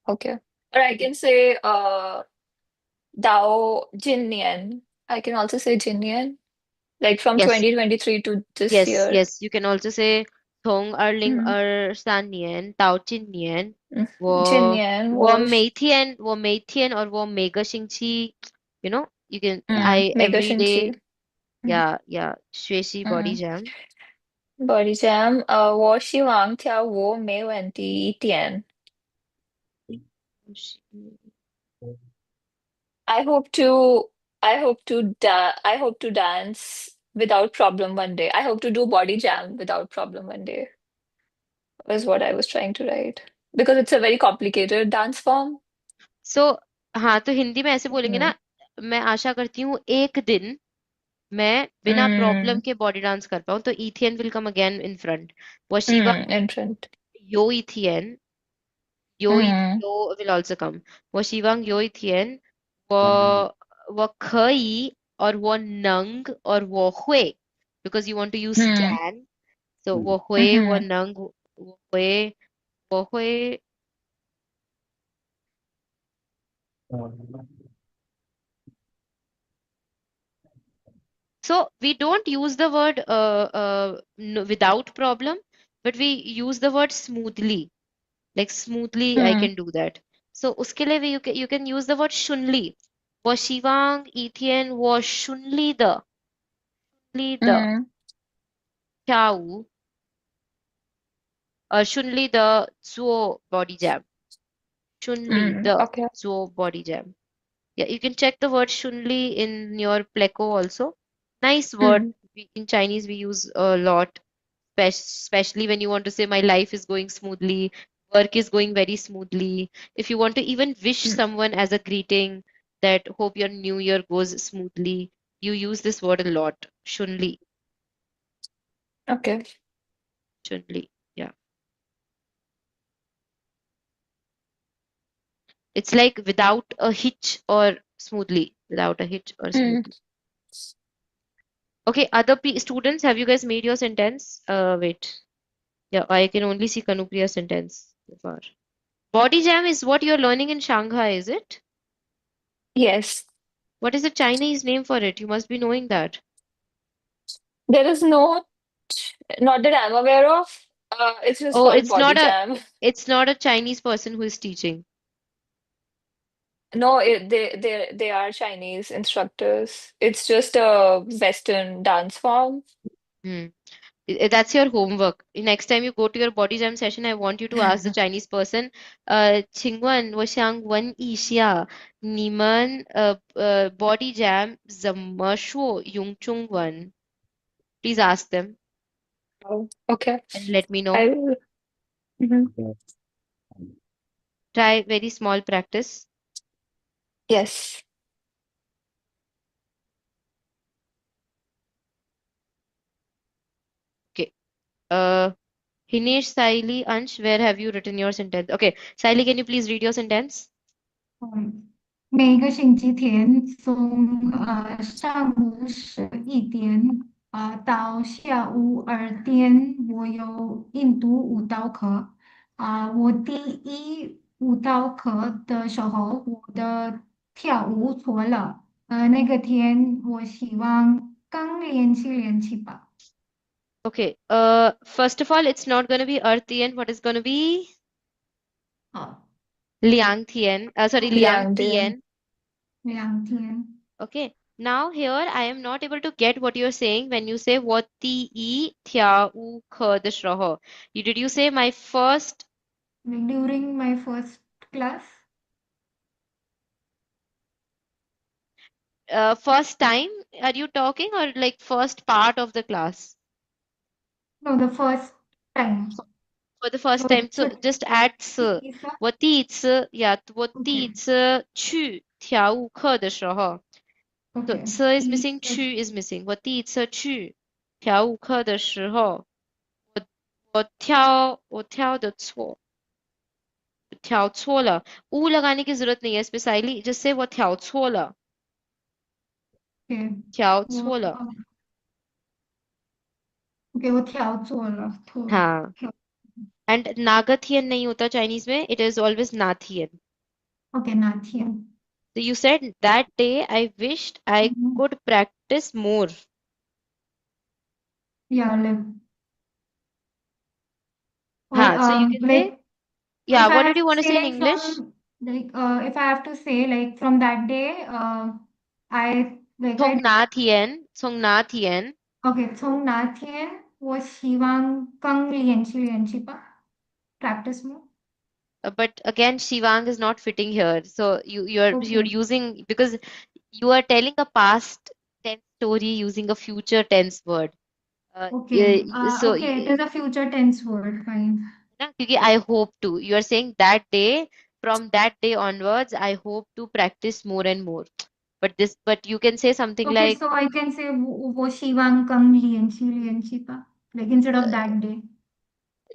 OK， or I can say 到今年 I can also say 今年 like from Yes, 2023 to this yes, year. yes. You can also say 从2023年到今年, 我每天 or 我每个星期, you can, I every day, 每个星期 yeah, 学习 body 嗯 jam. body jam 我希望跳舞没问题一点 I hope to I hope to dance without problem one day. I hope to do body jam without problem one day is what I was trying to write because it's a very complicated dance form. So, हाँ, तो हिंदी में ऐसे बोलेंगे Mm. ना, मैं आशा करती हूँ एक दिन मैं बिना प्रॉब्लम Mm. के बॉडी डांस कर पाऊँ. तो Ethan will come again in front. वशिवा In front. Yo Ethan. Mm. Yo will also come. 我希望有一天我可以 or 我能 or 我会 because you want to use Mm. can. So 我会 Mm-hmm. 我能我会 So we don't use the word without problem, but we use the word smoothly. Like smoothly, I Mm. can do that. So उसके लिए भी you can use the word 顺利. 我希望一天我顺利的跳舞, 顺利的做 body jam. Okay. 顺利的做 body jam. Yeah, you can check the word 顺利 in your pleco also. Nice word. Mm. In Chinese, we use a lot, especially when you want to say my life is going smoothly, work is going very smoothly. If you want to even wish Mm. someone as a greeting that hope your new year goes smoothly, you use this word a lot. 顺利, Okay. 顺利. Yeah. It's like without a hitch or smoothly, without a hitch or Mm. smoothly. Okay, other students, have you guys made your sentence? Wait. Yeah, I can only see Kanupriya's sentence so far. Body jam is what you're learning in Shanghai, is it? Yes. What is the Chinese name for it? You must be knowing that. There is no, not that I'm aware of. It's just Oh, called body jam. it's not a Chinese person who is teaching. No, they are Chinese instructors. It's just a Western dance form. Hmm. That's your homework. Next time you go to your body jam session, I want you to ask the Chinese person, 请问我想问一下，你们 body jam 怎么说用中文? Please ask them Oh, okay. and let me I know. will. Mhm. Try very small practice. Yes. Okay. Hinesh, Saili, Ansh, where have you written your sentence? Okay, Saili, can you please read your sentence? 每个星期天从上午11点到下午2点，我有印度舞蹈课。我第一舞蹈课的时候，我的跳舞错了。那个天，我希望刚练习吧。Okay. First of all, it's not going to be Earthian. What is going to be好，Liang Tian? Sorry, Liang Liang. Tian. 2天。Okay. Now here I am not able to get what you're saying when you say what the e tia u ke de shraho. Did you say my first Like during my first class, first time are you talking or like first part of the class? no, the first time. For the first So time. So should just add 次，is that 我第一次，yeah，我第一 okay? 次去跳舞课的时候，so Okay. 次 is Is missing，去 is missing。我第一次去跳舞课的时候，我跳的错，跳错了。ऊ लगाने की जरूरत नहीं है specially just say 我跳错了，okay. 跳我错了。OK，我调错了，错हाँ调 and नागथियन नहीं होता Chinese में it is always नाथियन OK 那天，so you said that day I wished I 嗯，could practice more 要了。Or हाँ so you can say like yeah if I what have did you to want to say say in like English from like if I have to say like from that day, I like I 송나티엔 OK 从那天我希望更练习吧，practice more。but again Shivang is not fitting here so you're OK using because you are telling a past tense story using a future tense word OK so OK it is a future tense word, fine. ना क्योंकि I hope to you are saying that day from that day onwards I hope to practice more and more but you can say something Okay, like so I can say वो शिवांग कम लियंशी like instead of that day.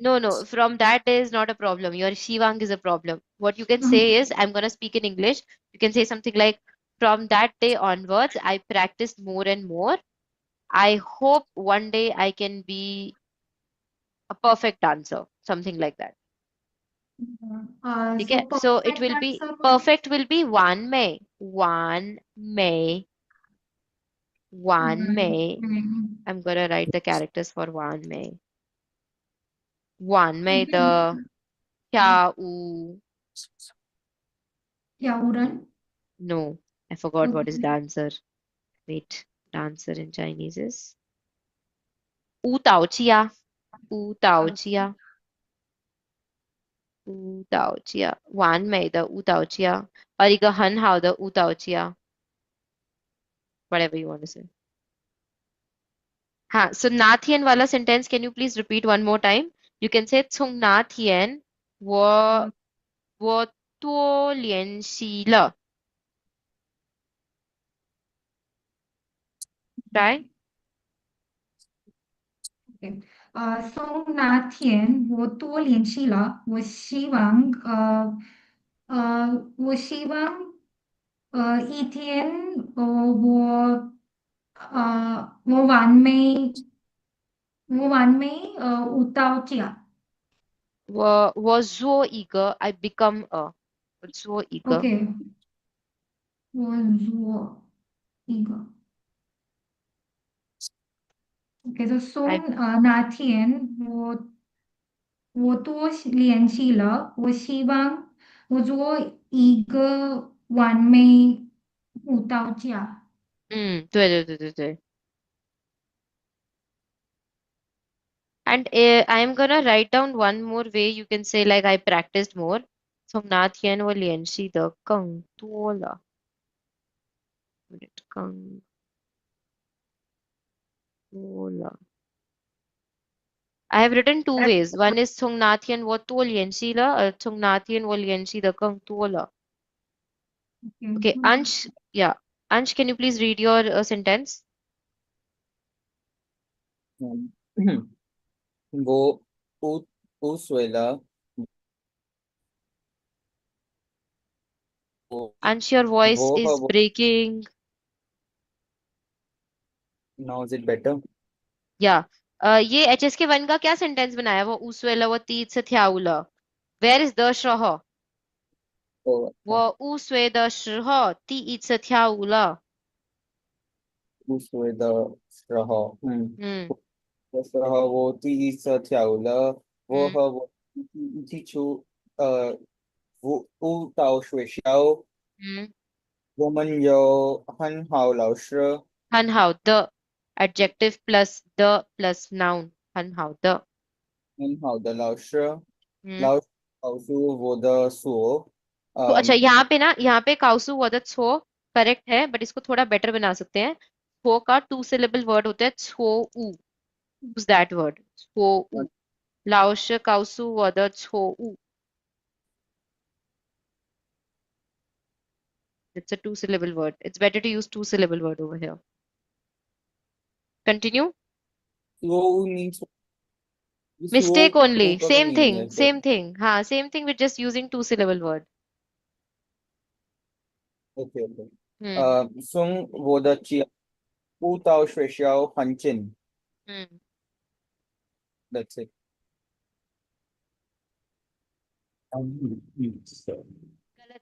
no from that day is not a problem your Shivang is a problem what you can say is I'm going to speak in English you can say something like from that day onwards I practiced more and more I hope one day I can be a perfect dancer something like that ठीक है So so it perfect will be answer would be perfect will be one May I'm gonna write the characters for one May one May the क्या Yauran. no I forgot what is Okay. dancer wait dancer in Chinese is 舞蹈家完美的舞蹈家而一个很好的舞蹈家 whatever you want to say हाँ so 拿天 वाला sentence can you please repeat one more time you can say 从那天我多联系了 try Okay. So 那天我多联系了，我希望，我完美，我做一个 I become a 我做一个 OK，我做一个。OK，就 I so 那天我多联系了，我希望我做一个完美舞蹈家。对对对对对 and I am gonna write down one more way you can say like I practiced more 从那天我联系的更多了更多了 I have written two ways. One is 从那天我多联系了，从那天我联系的更多了。OK，Okay, Ansh, yeah. Ansh, can you please read your sentence? Um, वो उ, उस वेला वो Ansh, your voice वो का is वो breaking. now is it better? या ये HSK 1 का क्या सेंटेंस बनाया? वो उसवेला वो तीत से थ्याउला। वेयर इज द श्रह? ओ अच्छा। वो उसवे द श्रह तीत से थ्याउला। दूसरे द रहा हम्म 的时候，我第一次跳了，我 हम्म 和我一起去舞蹈学校，हम्म।我们有很好老师，हन how the adjective plus the plus noun हन हाउ द।很好的老师，हम्म।老师告诉我的说，तो अच्छा,嗯，यहाँ पे ना, यहाँ पे काउसु वदत छो करेक्ट है, बट इसको थोड़ा बेटर बना सकते हैं। छो का 2 सिलेबल वर्ड होता है छो उ। यूज दैट वर्ड छो उ। लाओश काउसु वदत छो उ। It's a 2 syllable word. It's better to use 2 syllable word over here. Continue. 说你 Mistake 说 only.个个 Same 名 thing. 言的 Same thing. हाँ, same thing with just using 2 syllable word. ，OK OK，हम्म从我的家舞蹈学校很近हम्म।，That's it。गलत।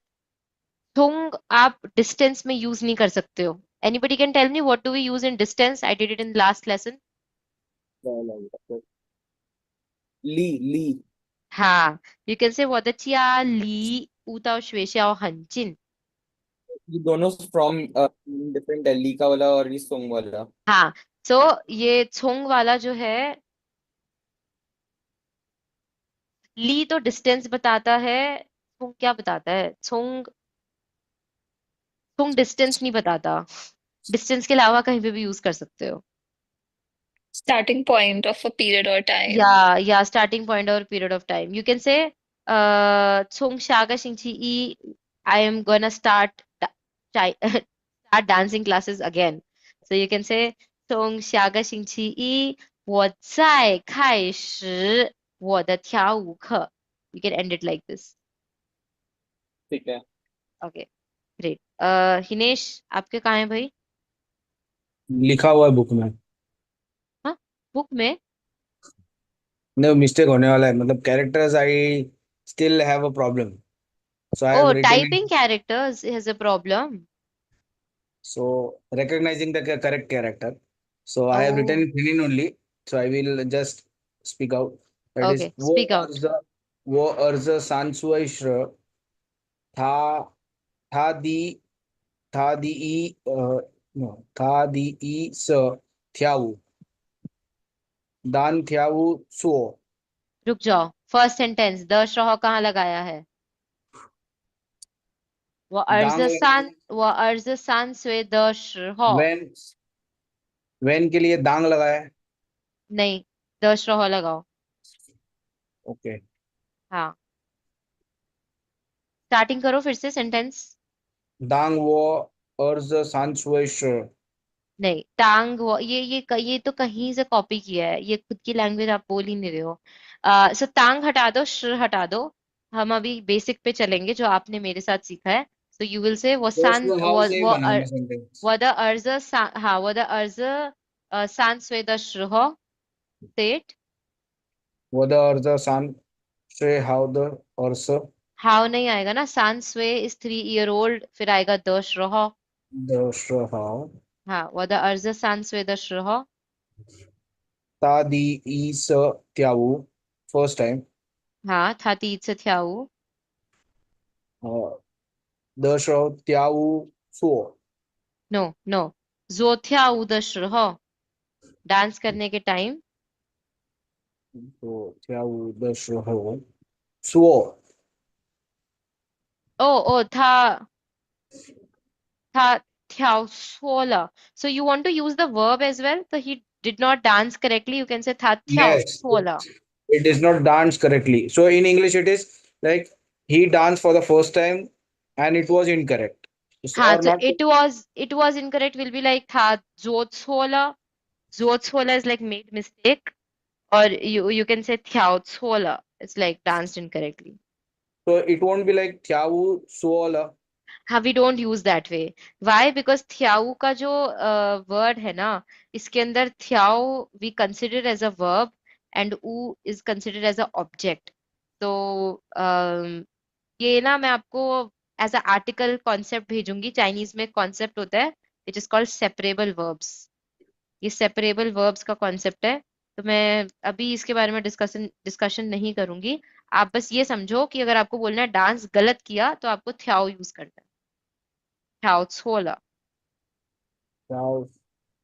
तुंग आप डिस्टेंस में use नहीं कर सकते हो। Anybody can tell me what do we use in distance? I did it in last lesson. 离 हाँ, you can say 我的家离舞蹈学校很近。ये दोनों from different Delhi का वाला और ये सोंग वाला हाँ, so ये छोंग वाला जो है, ली तो डिस्टेंस बताता है। छोंग क्या बताता है? छोंग छोंग डिस्टेंस नहीं बताता। डिस्टेंस के अलावा कहीं पे भी यूज कर सकते हो। Starting point of a period or time. या स्टार्टिंग पॉइंट और period of time you can say 从下个星期一 I am gonna start dancing classes again. So you can say 从下个星期一我再开始我的跳舞课. You can end it like this. ठीक है Okay, great. Hinesh, आपके कहाँ है भाई? लिखा हुआ है बुक में। हाँ, बुक में? नहीं, मिस्टेक होने वाला है, मतलब characters I still have a problem, so I have Oh, written typing characters has a problem. so recognizing the correct character. So I have written Oh, in feminine only. So I will just speak out. That is okay, speak out. वो अर्ज सांसुश्र था था दी था दी ई no था दी ई स थ्याऊ दान थ्याऊ सो रुक जाओ, फर्स्ट सेंटेंस द श्रह कहाँ लगाया है? दांग वो अर्ज सान स्वे द श्रह। वैन वैन के लिए दांग लगाया है। नहीं, द श्रह लगाओ। ओके। हाँ, स्टार्टिंग करो फिर से सेंटेंस। दांग वो अर्ज सांसुश्र नहीं, टांग वो ये तो कहीं से कॉपी किया है, ये खुद की लैंग्वेज आप बोल ही नहीं रहे हो। सो टांग हटा दो, श्र हटा दो। हम अभी बेसिक पे चलेंगे जो आपने मेरे साथ सीखा है। सो यू विल से वो सान दोस्त हाउ से ही बनाना सेंटेंस। वो द अर्ज हाँ, वो द अर्ज सान स्वे द श्रह स्टेट। वो द अर्ज सान से हाउ द अर्स हाउ नहीं आएगा ना, सान स्वे इज 3 year old, फिर आएगा द श्रह। द हाउ हाँ, वो द अर्ज सान स्वे द श्रह। ता दी ई स त्याऊ फर्स्ट टाइम हाँ, था तीत से थ्याऊ। द त्याऊ सो नो नो, जो थ्याऊ द श्रह, डांस करने के टाइम। तो त्याऊ द हो सो ओ ओ था थ्याऊ सोला. So you want to use the verb as well? So he did not dance correctly. You can say था थ्याऊ yes सोला. it is not danced correctly, so in English it is like he danced for the first time and it was incorrect. हाँ, Or so not. it was incorrect will be like था जोत सोला. जोत सोला is like made mistake. Or you can say थ्याऊ सोला. It's like danced incorrectly. So it won't be like Thiavu Suola. हाँ, we don't use that way. Why? Because थ्याऊ का जो वर्ड है ना, इसके अंदर थ्याऊ we consider as a verb and ऊ is consider as a object. तो ये ना मैं आपको एज अ आर्टिकल कॉन्सेप्ट भेजूंगी। चाइनीज में कॉन्सेप्ट होता है which is called separable verbs. ये सेपरेबल वर्ब्स का कॉन्सेप्ट है। तो मैं अभी इसके बारे में डिस्कशन डिस्कशन नहीं करूंगी। आप बस ये समझो कि अगर आपको बोलना है डांस गलत किया तो आपको थ्याओ यूज करना है। थ्याओ छोला। क्या?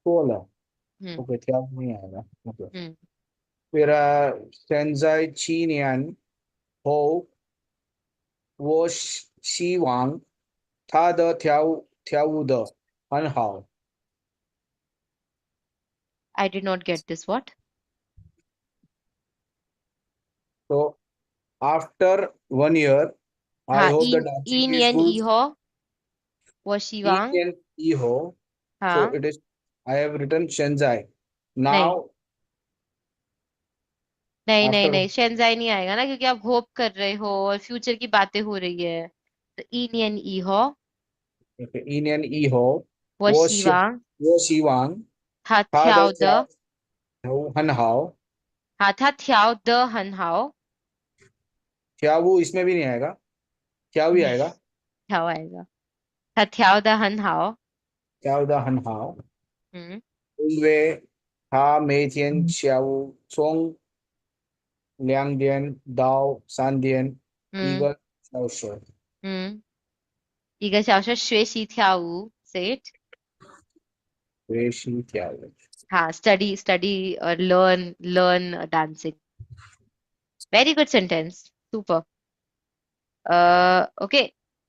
错了 हम्म। ओके, क्या नहीं आएगा? ओके। हम्म। फिर 现在7年后我希望他的跳舞的很好。आई did not get this what. So after 1 year, I हाँ, hope the इन dancing इन is यन good. ई हो वो शिवांग। Indian Iho. So हाँ। it is. I have written Shenzai. नहीं, Now नहीं, नहीं, after नहीं, शेंजाई नहीं आएगा ना, क्योंकि आप होप कर रहे हो और फ्यूचर की बातें हो रही है। तो इन यन ई हो okay, Indian Iho, वो 我希望他的 थ्याओ द 跳舞很好。था थ्याओ द हन हाओ। क्या वो इसमें भी नहीं आएगा? क्या भी नहीं, आएगा? थ्याओ आएगा। था थ्याओ द हन हाओ। 跳的很好。हम्म। हम्म।因为他每天下午从2点到3点1个小时嗯，1个小时学习跳舞，say it。学习跳舞。हाँ, स्टडी स्टडी और learn learn dancing. Very good sentence. Super. Okay.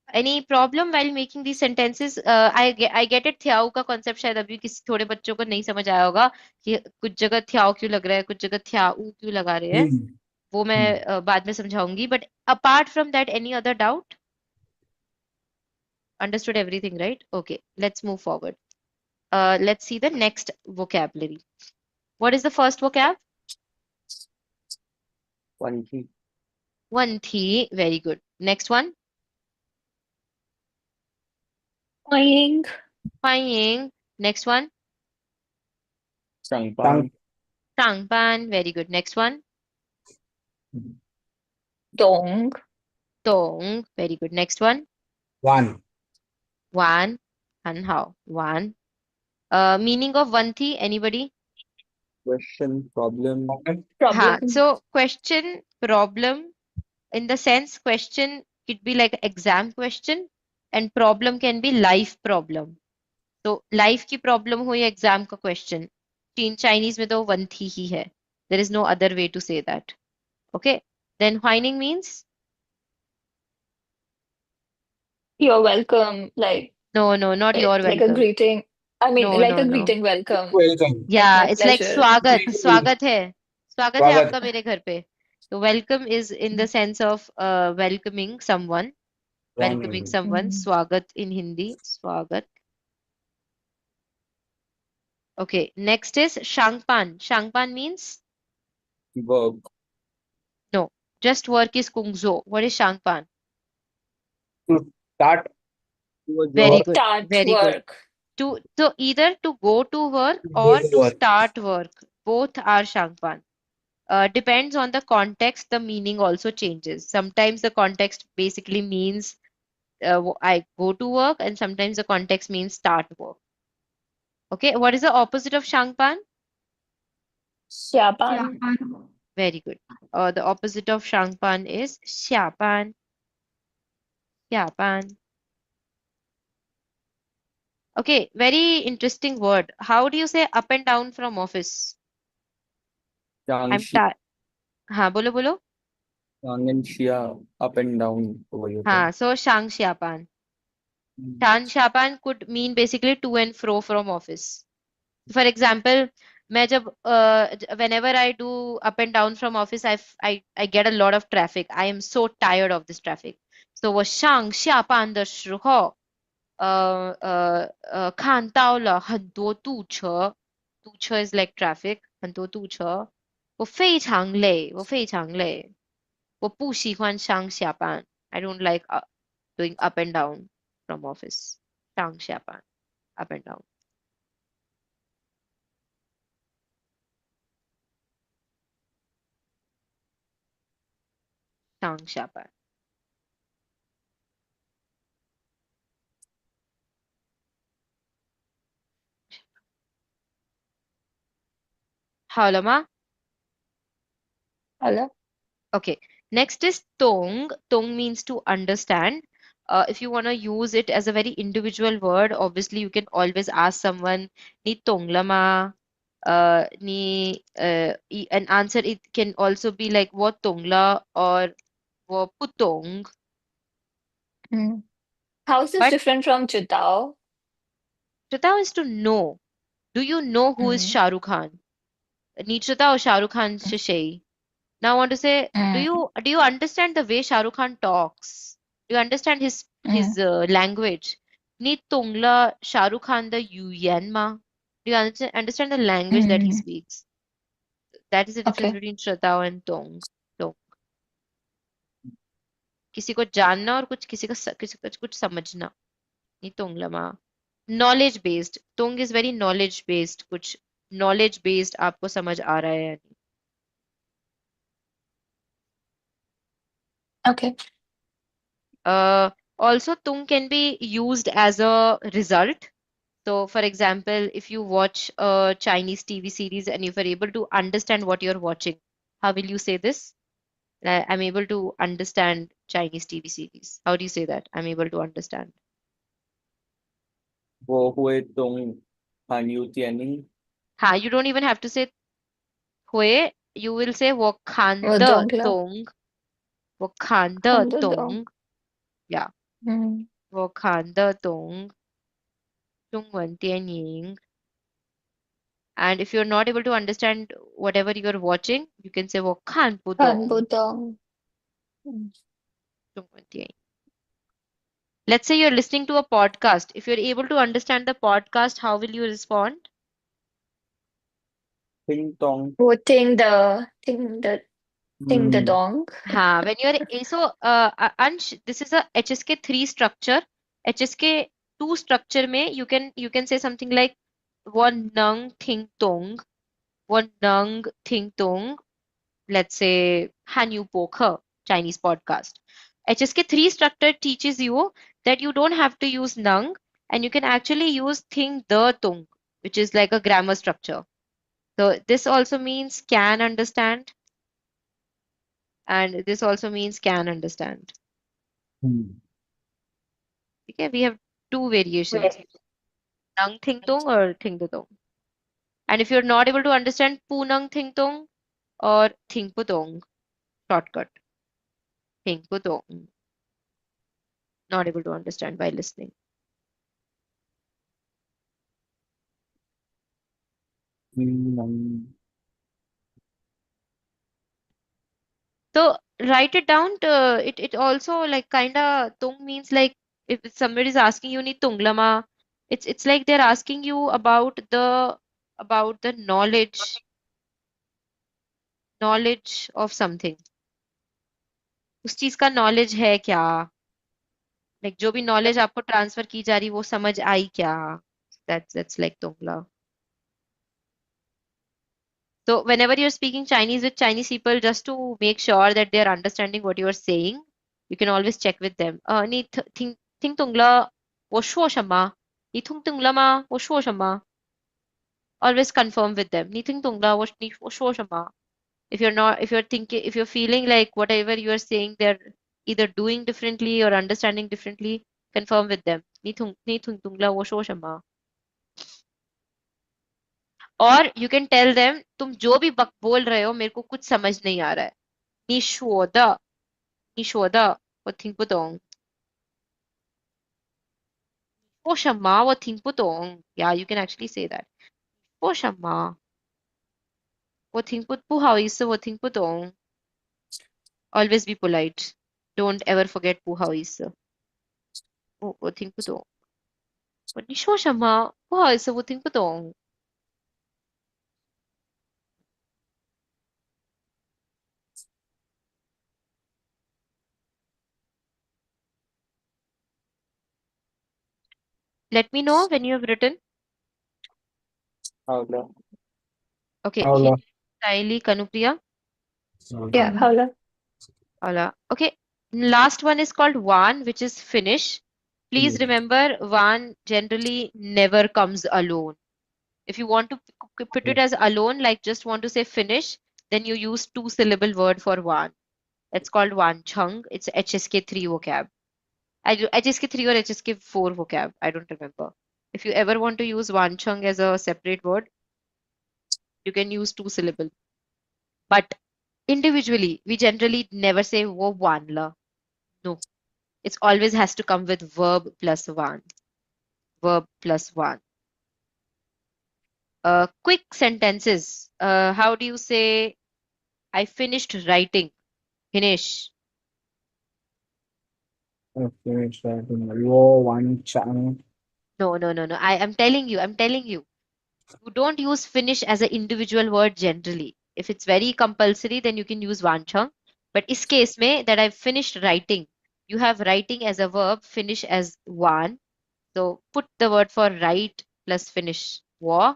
Any problem while making these sentences? I get it. थ्याओ का कॉन्सेप्ट शायद अभी किसी थोड़े बच्चों को नहीं समझ आया होगा कि कुछ जगह थ्याओ क्यों लग रहा है, कुछ जगह थ्याऊ क्यों लगा रहे हैं। हम्म वो मैं हम्म बाद में समझाऊंगी। But apart from that any other doubt? Understood everything, right? Okay, let's move forward. Let's see the next vocabulary. What is the first vocab? Panchi, One thi. Very good. Next one. Annoying. Flying. Next one.当 Sangpan, Tangpan. Very good. Next one. Dong. Tong. Very good. Next one. 1 Wan. Han hao. Wan. Meaning of one thi. Anybody? question, problem, Ha. Problem. So question, problem. In the sense, question could be like exam question, and problem can be life problem. तो life की problem हो या exam का question, चीन Chinese में तो one थी ही है। There is no other way to say that. Okay. Then व्हाइनिंग means You're welcome. No, no, not your Like a welcome. greeting. I no, mean, like no, a no. greeting welcome. Welcome. या Like my it's like pleasure. स्वागत, स्वागत है। स्वागत है स्वागत। आपका मेरे घर पे। तो welcome is in the sense of welcoming someone. Welcoming someone, Mhm. Swagat in Hindi, swagat. Okay, next is शांगपान। शांगपान means verb, no, just work is कुंगजो। व्हाट इज शांगपान? To start do a Very job, work, good. Start Very good. work. To so either to go to work go or to to work. start work, both are Shangpan. Depends on the context, the meaning also changes. Sometimes the context basically means I go to work, and sometimes the context means start work. Okay, what is the opposite of Shangpan? 下班. 下班 Very good. The opposite of Shangpan is Xiapan. Xiapan. Okay, very interesting word. How do you say up and down from office? I'm Jiangxi, tired. हाँ, बोलो बोलो। Yang and Xia, up and down over here. हाँ, so Shang Xiapan. Mm. Shan Xiapan could mean basically to and fro from office. For example, मैं जब whenever I do up and down from office, I get a lot of traffic. I am so tired of this traffic. So 我上下班的时候，看到了很多堵车。堵车 is like traffic，很多堵车。我非常累，我非常累。我不喜欢上下班。I don't like doing up and down. from office. 上下班 up and down. 上下班好了吗？ Hello? Okay, next is tong. Tong means to understand. If you want to use it as a very individual word, obviously you can always ask someone, ni tong lama, an answer it can also be like what tong la or what putong. Mm. How is this But different from Judao? Shraddha is to know. Do you know who is Mm. Shah Rukh Khan? Ni Shraddha or Shah Rukh Khan Shishay? Now I want to say, Mm. do you understand the way Shah Rukh Khan talks? Do you understand his Mm. language? Ni tungla Shah Rukh Khan the yuyan ma? Do you understand the language that he Mm. speaks? That is the difference Okay. between Shraddha and Tong. किसी को जानना और किसी को कुछ समझना. Ni tungla ma. Knowledge based. Tong is very knowledge based. कुछ knowledge based आपको समझ आ रहा है या नहीं? Okay. Also, tung can be used as a result. So, for example, if you watch a Chinese TV series and if you're able to understand what you're watching, how will you say this? I'm able to understand Chinese TV series. How do you say that? I'm able to understand. 我会懂韩语电影。Ha, you don't even have to say hui. You will say 我看得 Wadongla. 懂,我看得 Kandudong. 懂. Yeah, Mm. 我看得懂中文电影. And if you're not able to understand whatever you're watching, you can say 我看不懂 Kanbudong. Mm. 中文电影. Let's say you're listening to a podcast. If you're able to understand the podcast, how will you respond? 听懂。Ting the Mm. dong. When you're Ansh, this is a HSK 3 structure. HSK 2 structure में you can say something like 我能听懂 我能听懂 let's say Hanyu Poker Chinese podcast. HSK 3 structure teaches you that you don't have to use nang and you can actually use thing the tung, which is like a grammar structure. So this also means can understand and this also means can understand. Hmm. Okay, we have two variations, nang thing tung or thing the tung. And if you're not able to understand pu nang thing tung or thing pu tung, shortcut, thing pu tung, not able to understand by listening. Mm. So write it down. It also like kinda tung means like if somebody is asking you ni tunglama, it's like they're asking you about the knowledge of something. उस चीज का knowledge है क्या? Like जो भी knowledge आपको transfer की जा रही वो समझ आई क्या? That's like tungla. So whenever you're speaking Chinese with Chinese people, just to make sure that they're understanding what you're saying, you can always check with them. 你听懂了我说什么？你听懂了吗？我说什么？ Always confirm with them. 你听懂了我说什么？ If you're not, if you're thinking, if you're feeling like whatever you're saying, they're either doing differently or understanding differently, confirm with them. 你听懂了我说什么? Or you can tell them, तुम जो भी बक बोल रहे हो मेरे को कुछ समझ नहीं आ रहा है. 你说的我听不懂. ，Yeah, you can actually say that. 说什么？我听不好意思，我听不懂. Always be polite. Don't ever forget 不好意思。你说什么？不好意思，我听不懂。Let me know when you have written. Howla. Okay, Howla. Kylie, Kanupriya, Yeah, Howla. Howla. Ola. Okay, last one is called Van, which is Finnish. Please remember, Van generally never comes alone. If you want to put it as alone, like just want to say finish, then you use two-syllable word for one. It's called one chung. It's HSK 3 vocab. HSK 3 or HSK 4 vocab. I don't remember. If you ever want to use one chung as a separate word, you can use two-syllable. But individually, we generally never say wo one la. No, it always has to come with verb plus one. Verb plus one. Quick sentences. How do you say I finished writing? Finish. Okay, starting. Wo one chang. No, no, no, no. I'm telling you. You don't use finish as an individual word generally. If it's very compulsory, then you can use wanchang. But is case mein that I've finished writing, you have writing as a verb, finish as one. So put the word for write plus finish. Wo,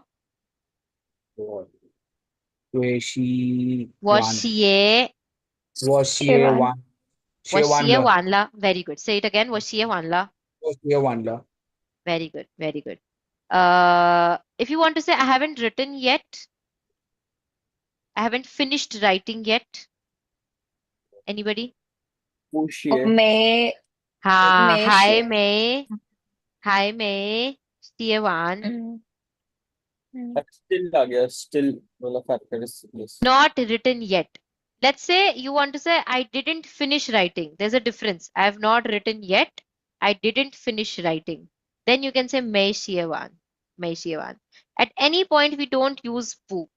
Wei she wo one. xie, Was she a K1. one? wo She one xie la. wan la. Very good. Say it again. Wo xie wan la. Was she a one la? Very good. Very good. If you want to say I haven't written yet, I haven't finished writing yet. Anybody? Or Pushye. हाँ May हाय share. मैं हाय मैं Stefan. Mm, mm. Still आ गया. Still वाला factor is yes. Not written yet. Let's say you want to say I didn't finish writing. There's a difference. I have not written yet. I didn't finish writing. Then you can say मैं Stefan. मैं Stefan. At any point we don't use pu.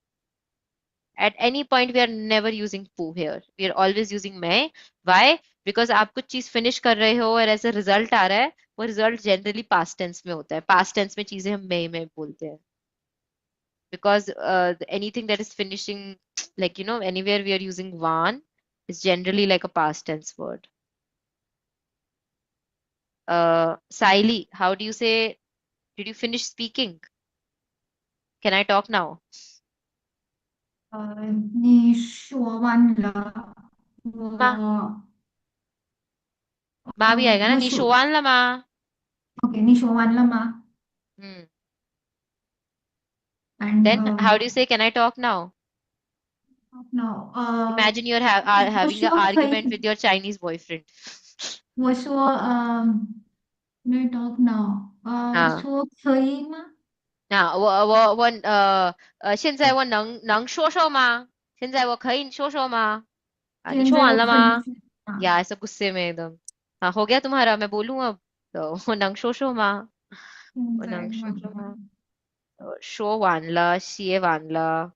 At any point we are never using pu here. We are always using मैं. Why? Because आप कुछ चीज finish कर रहे हो और ऐसा result आ रहा है, वो result generally past tense में होता है. Past tense में चीजें हम मैं बोलते हैं. Because anything that is finishing, like, anywhere we are using van is generally like a past tense word. Siley, how do you say, did you finish speaking? Can I talk now? 你说完了，Ma, 我 ma भी आएगा ना? 我 你 说 说完了吗? OK，你说完了吗 Hmm. ？And Then how do you say, can I talk now? no，Imagine you're我 having an 说可 argument with 以，your Chinese boyfriend. 我说no talk now，啊，说可以吗？现在我能说说吗？现在我可以说说吗？你说现在我可以完了吗？说吗？या ऐसा गुस्से में एकदम हाँ हो गया तुम्हारा मैं बोलूँ अब तो वो नंग शो शो मा 现 वो 在 नंग शो 我 शो मा show वानला शिए वानला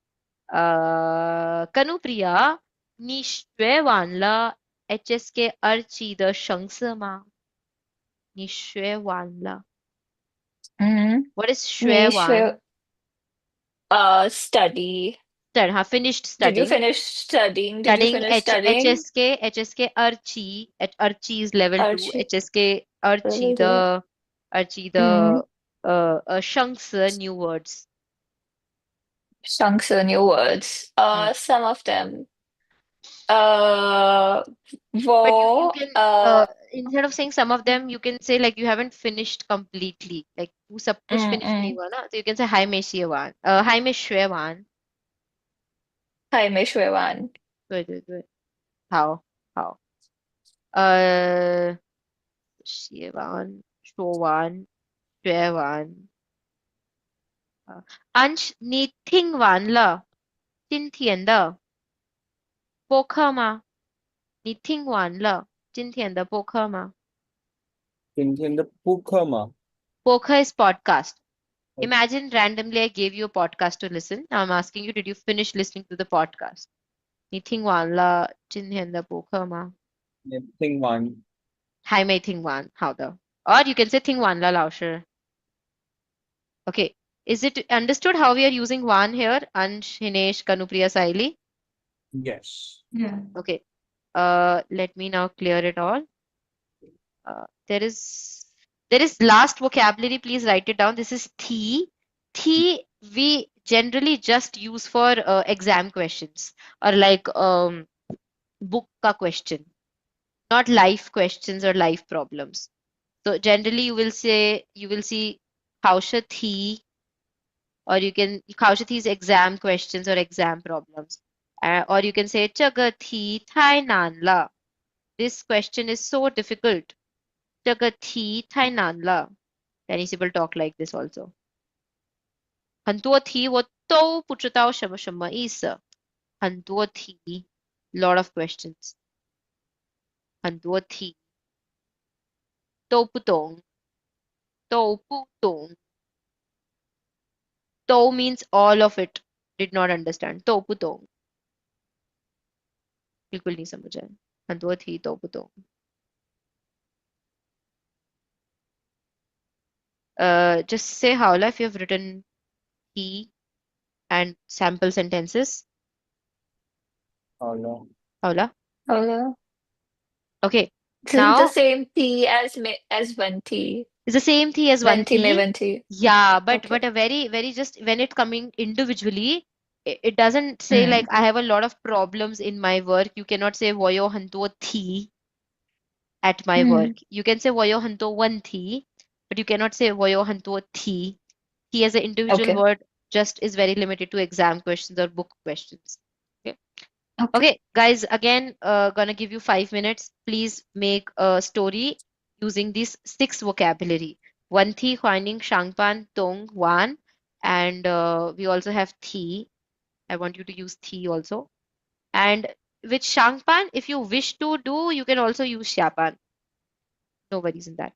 Kanupriya 你学完了 HSK 二级的生词吗？你学完了 Mm. What is 学 May 完 share. Study. Done हाँ finished Did you studying finish studying? Did you studying finish studying? HSK Archie is level 2 Archie. HSK Archie Will do. Mm. the 生词 new words Chunks of new words. Hmm. Some of them. Uh, But you वो can instead of saying some of them you can say like you haven't finished completely like तू सब कुछ mm, finish नहीं mm. हुआ ना so you can say हाय मैं शेवान हाय मैं शेवान Hi, Miss Shwewan. good how uh 写完说完学完 安，你听完了今天的播客吗？你听完了今天的播客吗？In the Pukama. 播客 is podcast. Okay. Imagine randomly I gave you a podcast to listen. Now I'm asking you, did you finish listening to the podcast? 你听完了今天的播客吗？ Thing one. 还没听完，好的。Or you can say 听完了，老师。Okay. Is it understood how we are using one here? Ansh, Hinesh, Kanupriya, Saili? Yes. Yeah. Okay. Let me now clear it all. There is There is last vocabulary, please write it down. This is thi. Thi we generally just use for exam questions or like book ka question, not life questions or life problems. So generally you will see Kausha thi, or you can Kausha thi's exam questions or exam problems. Or you can say Chaga thi thai nan la. This question is so difficult. Chaga thi thai nan la. Chinese people talk like this also. 很多题我都不知道什么意思。很多题 lot of questions。很多题都不懂，都不懂。都 means all of it. Did not understand. 都不懂，बिल्कुल नहीं समझ आया। 很多题都不懂。Just say Howla if you have written he and sample sentences. Hello. Howla. Hello. Okay. Isn't the Now same T as one T? it's the same thing as one Venti mein thing. Venti. Yeah, Okay. but a very just when it coming individually, it doesn't say like Mm. I have a lot of problems in my work. You cannot say voyo hanto thi at my work. Mm. You can say voyo hanto one thi, but you cannot say voyo hanto thi. Thi as an individual Okay. word just is very limited to exam questions or book questions. Okay. Okay. Okay, guys, again, gonna give you 5 minutes. Please make a story using these six vocabulary. One thi, huaning, shangpan, tong, wan, and we also have thi. I want you to use thi also. And with shangpan, if you wish to do, you can also use shapan. No worries in that.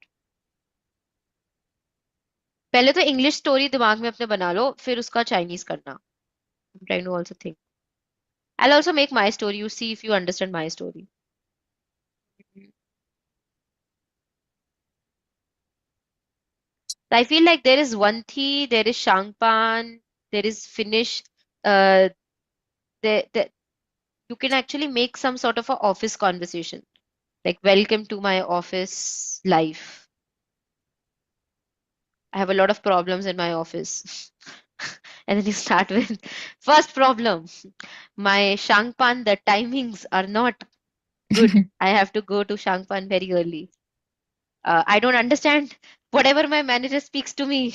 पहले तो English story दिमाग में अपने बना लो फिर उसका Chinese करना. I'm trying to also think. I'll also make my story. You see if you understand my story. I feel like there is one thi, there is shangpan, there is finish. Uh, there you can actually make some sort of a office conversation, like welcome to my office life. I have a lot of problems in my office. And then you start with first problem. My shangpan, the timings are not good. I have to go to shangpan very early. I don't understand whatever my manager speaks to me.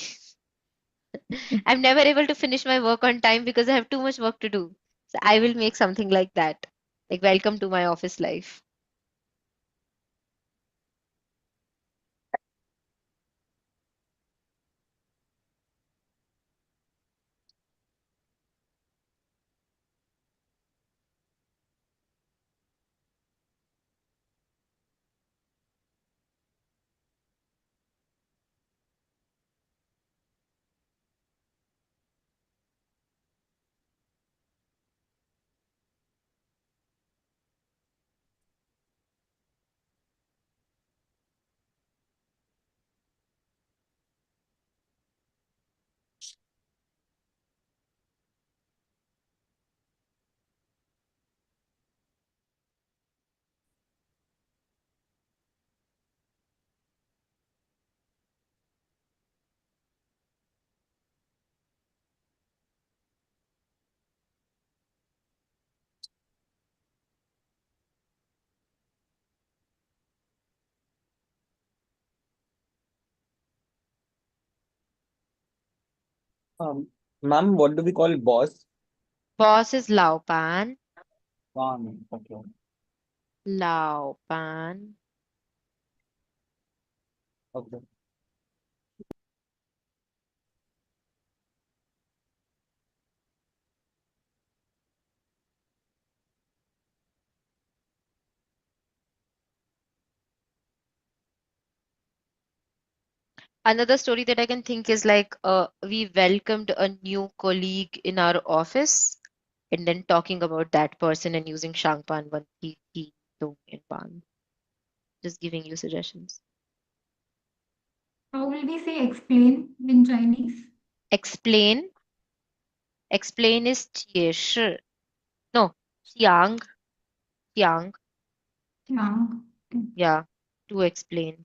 I'm never able to finish my work on time because I have too much work to do. So I will make something like that. Like, welcome to my office life. Ma'am, what do we call boss? Boss is Lao Pan. Okay. Lao Pan. Okay. Another story that I can think is like we welcomed a new colleague in our office and then talking about that person and using Shangpan, Van, Ki, Tung, and Pan. Just giving you suggestions. How will we say explain in Chinese? Explain. Explain is 解释. No, 讲. 讲. Yeah. Yeah, to explain.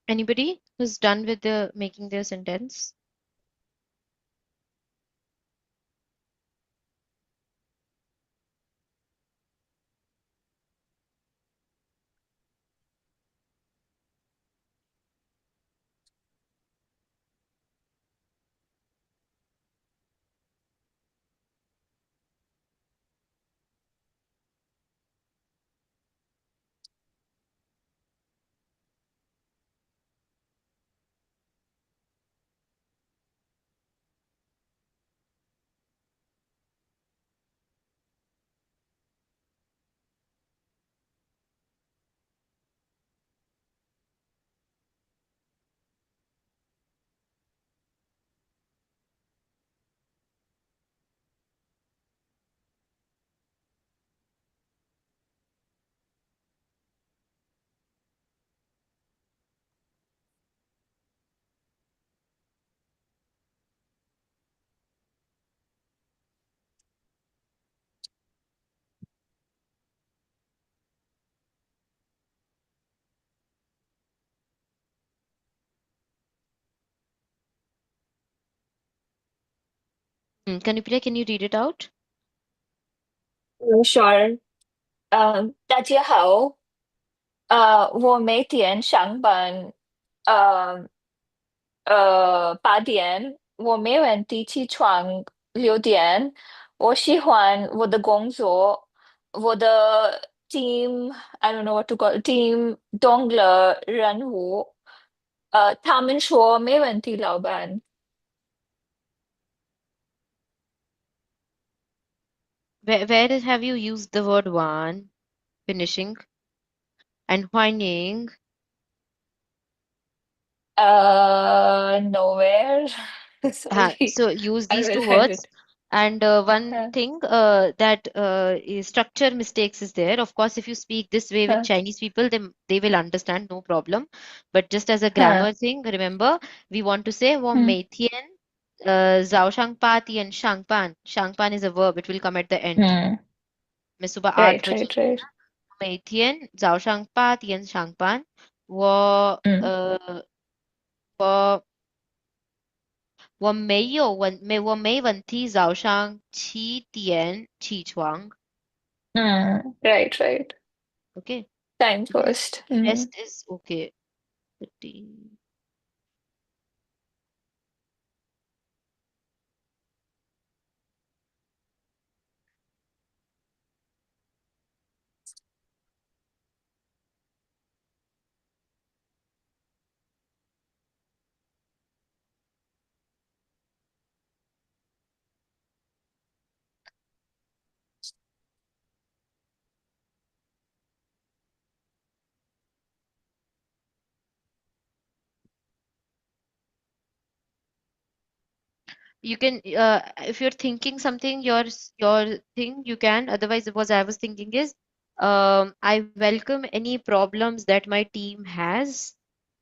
Anybody who's done with the making their sentence? Kanupriya, can you read it out? Sure. 大家好，我每天上班，呃8点，我没问题起床6点，我喜欢我的工作，我的 team，I don't know what to call team 动了任务，他们说没问题，老板。Have you used the word one, finishing, and whining? Nowhere. Sorry, So use I these will two find words. it. And one Uh, thing that is structure mistakes is there. Of course, if you speak this way with uh, Chinese people, they will understand, no problem. But just as a uh, grammar thing, remember we want to say 我 mm, 每天早上8点上班. Shangpan is a verb. It will come at the end. mm. मैं सुबह 8 Right, बजे right, right. 每天早上8点上班。Mm, 我我没问题早上7点起床。right, right. Okay. Time Rest, first. Mm. rest is okay. 15. You can, if you're thinking something, your thing, you can. Otherwise, what I was thinking is, I welcome any problems that my team has,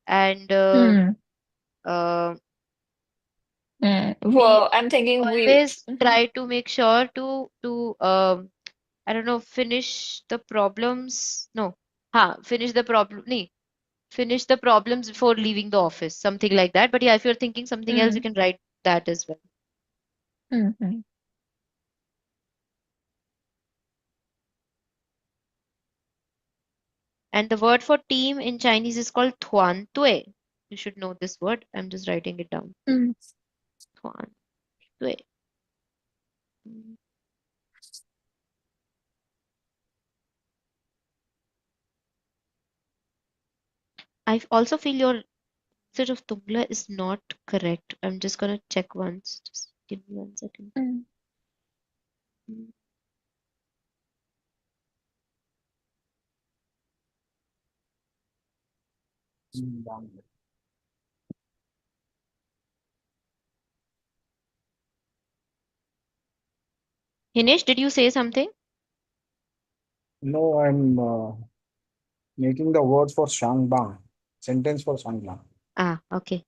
and Mm. uh, we Well, I'm thinking we. always Mhm. try to make sure to I don't know, finish the problems. No, finish the problem. Nee, finish the problems before leaving the office, something like that. But yeah, if you're thinking something else, you Mm. can write that as well. Mhm. And the word for team in Chinese is called tuan tui. You should know this word. I'm just writing it down. Mm. Tuan tui. Mm. I also feel your sort of tungla is not correct. I'm just gonna check once. Just give me 1 second. Mm. Mm. Hinesh, did you say something? No, I'm making the words for Shangbang. Sentence for Shangbang. Okay.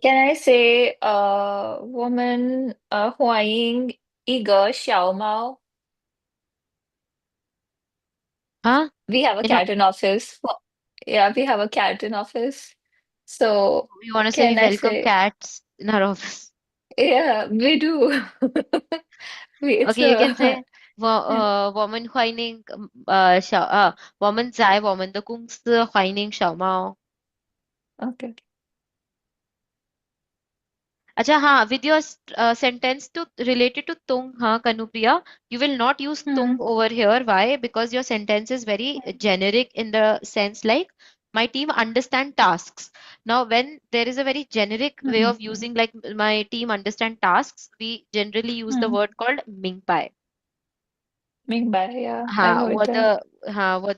Can I say woman 欢迎一个小猫? Huh? We have a In, cat in office. Yeah, we have a cat in office. So you want to say can I welcome say, cats in our office? yeah, we do. It's Okay, you can a say我们欢迎我们在我们的公司欢迎小猫。okay. अच्छा हाँ with your sentence to related to tung हाँ Kanupriya you will not use tung Hmm. over here why because your sentence is very generic in the sense like my team understand tasks now when there is a very generic way Hmm. of using like my team understand tasks we generally use the Hmm. word called mingpai Ming Bai, yeah, I've हाँ heard that. Hmm. वो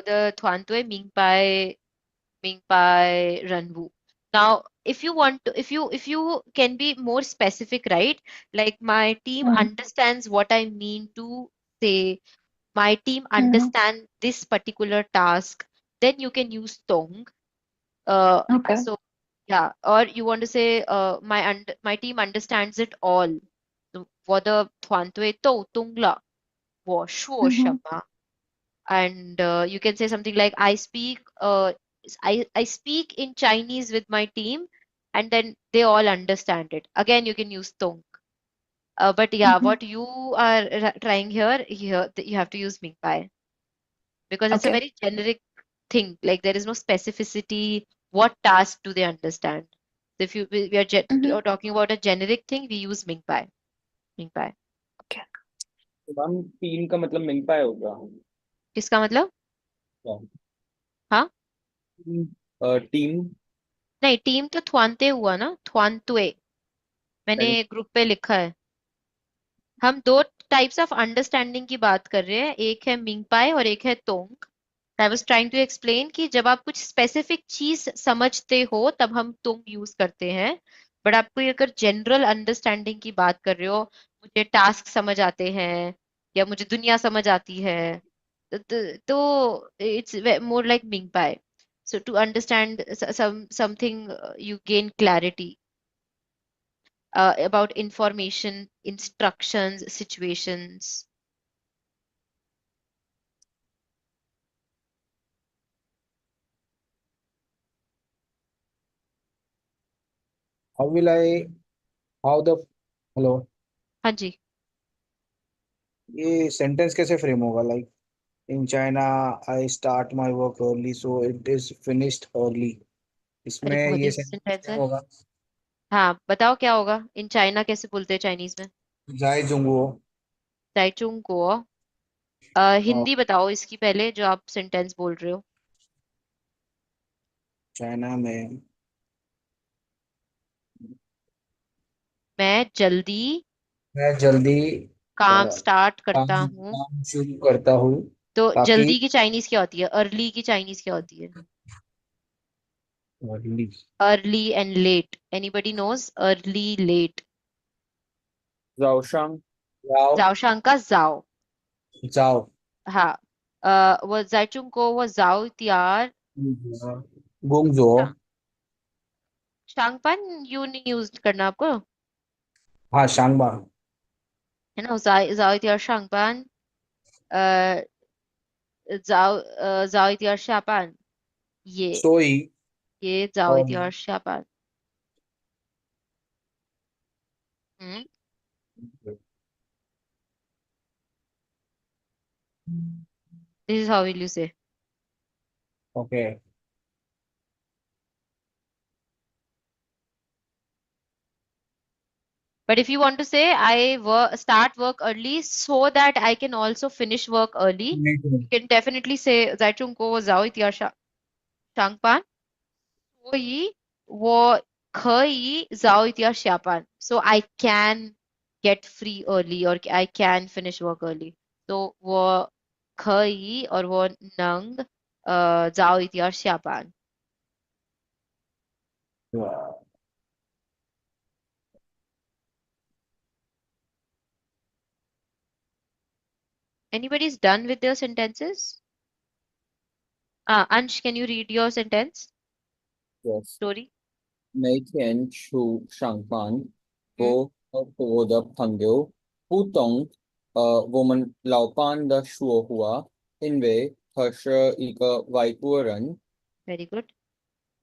the 团队 明白 Ranvu. Now, if you want to, if you can be more specific, right? Like my team Hmm. understands what I mean to say. My team Hmm. understand this particular task. Then you can use tong. Okay. So yeah, or you want to say my team understands it all. 我的团队都懂了我说什么。And you can say something like I speak in Chinese with my team and then they all understand it again you can use tong but yeah Hmm. what you are trying here you have to use mingpai because it's a Okay. very generic thing like there is no specificity what task do they understand so if we are Hmm. talking about a generic thing we use mingpai Okay. Ma'am team का मतलब मिल पाए होगा किसका मतलब हाँ team नहीं team तो थ्वानते हुआ ना थ्वानतुए मैंने पहले ग्रुप पे लिखा है हम दो टाइप्स ऑफ अंडरस्टैंडिंग की बात कर रहे हैं एक है मिंगपाई और एक है तोंग I was trying to explain कि जब आप कुछ स्पेसिफिक चीज समझते हो तब हम तोंग यूज करते हैं बट आप कोई अगर जनरल अंडरस्टैंडिंग की बात कर रहे हो मुझे टास्क समझ आते हैं या मुझे दुनिया समझ आती है तो इट्स मोर लाइक मिंगपाई so to understand something you gain clarity about information, instructions, situations. How will I, how the, hello, हाँ जी ये सेंटेंस कैसे फ्रेम होगा? Like in China I start my work early so it is finished early, अरे इसमें बहुत ये easy sentence sentence क्या है होगा? हाँ बताओ क्या होगा इन चाइना कैसे बोलते हैं चाइनीज में जाए जुंगो। दाइचुंग को और हिंदी बताओ इसकी पहले जो आप सेंटेंस बोल रहे हो चाइना में मैं जल्दी मैं जल्दी काम स्टार्ट करता काम हूँ काम शुरू करता हूँ तो ताकि जल्दी की चाइनीज क्या होती है अर्ली की चाइनीज क्या होती है early early and late anybody knows early late जाओशांग जाओ जाओशांग का जाओ जाओ हाँ वो जाइचुंग को वो जाओ त्यार गुंगजो। शांगपान यू नहीं यूज करना आपको हाँ शांगबा। है ना जाओ इतिहास शांगपान जाओ इतिहास शापान सोई ये जाओ और इतिहास शापान hmm this is how will you say okay. but if you want to say start work early so that I can also finish work early you can definitely say 在中国我早一点上班 所以我可以早一点下班 so I can get free early or I can finish work early so 我可以or 我能早一点下班 anybody's done with their sentences Ansh can you read your sentence yes story 每天去上班，嗯, 我的朋友不懂我们老板的说话，因为他是一个外国人，very good.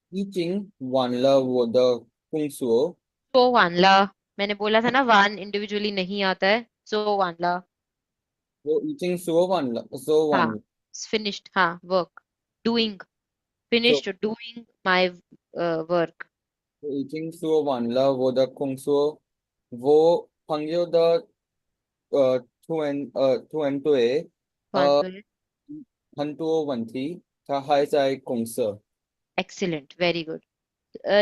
已经忘了我的工作，So वानला मैंने बोला था ना one individually नहीं आता है. So वानला我已经说完了 हाँ finished हाँ work doing ，so finished doing my work. 我已经说完了我的工作，我朋友的突然对वन呃तो है. 很多问题，他还在公司。Excellent, very good.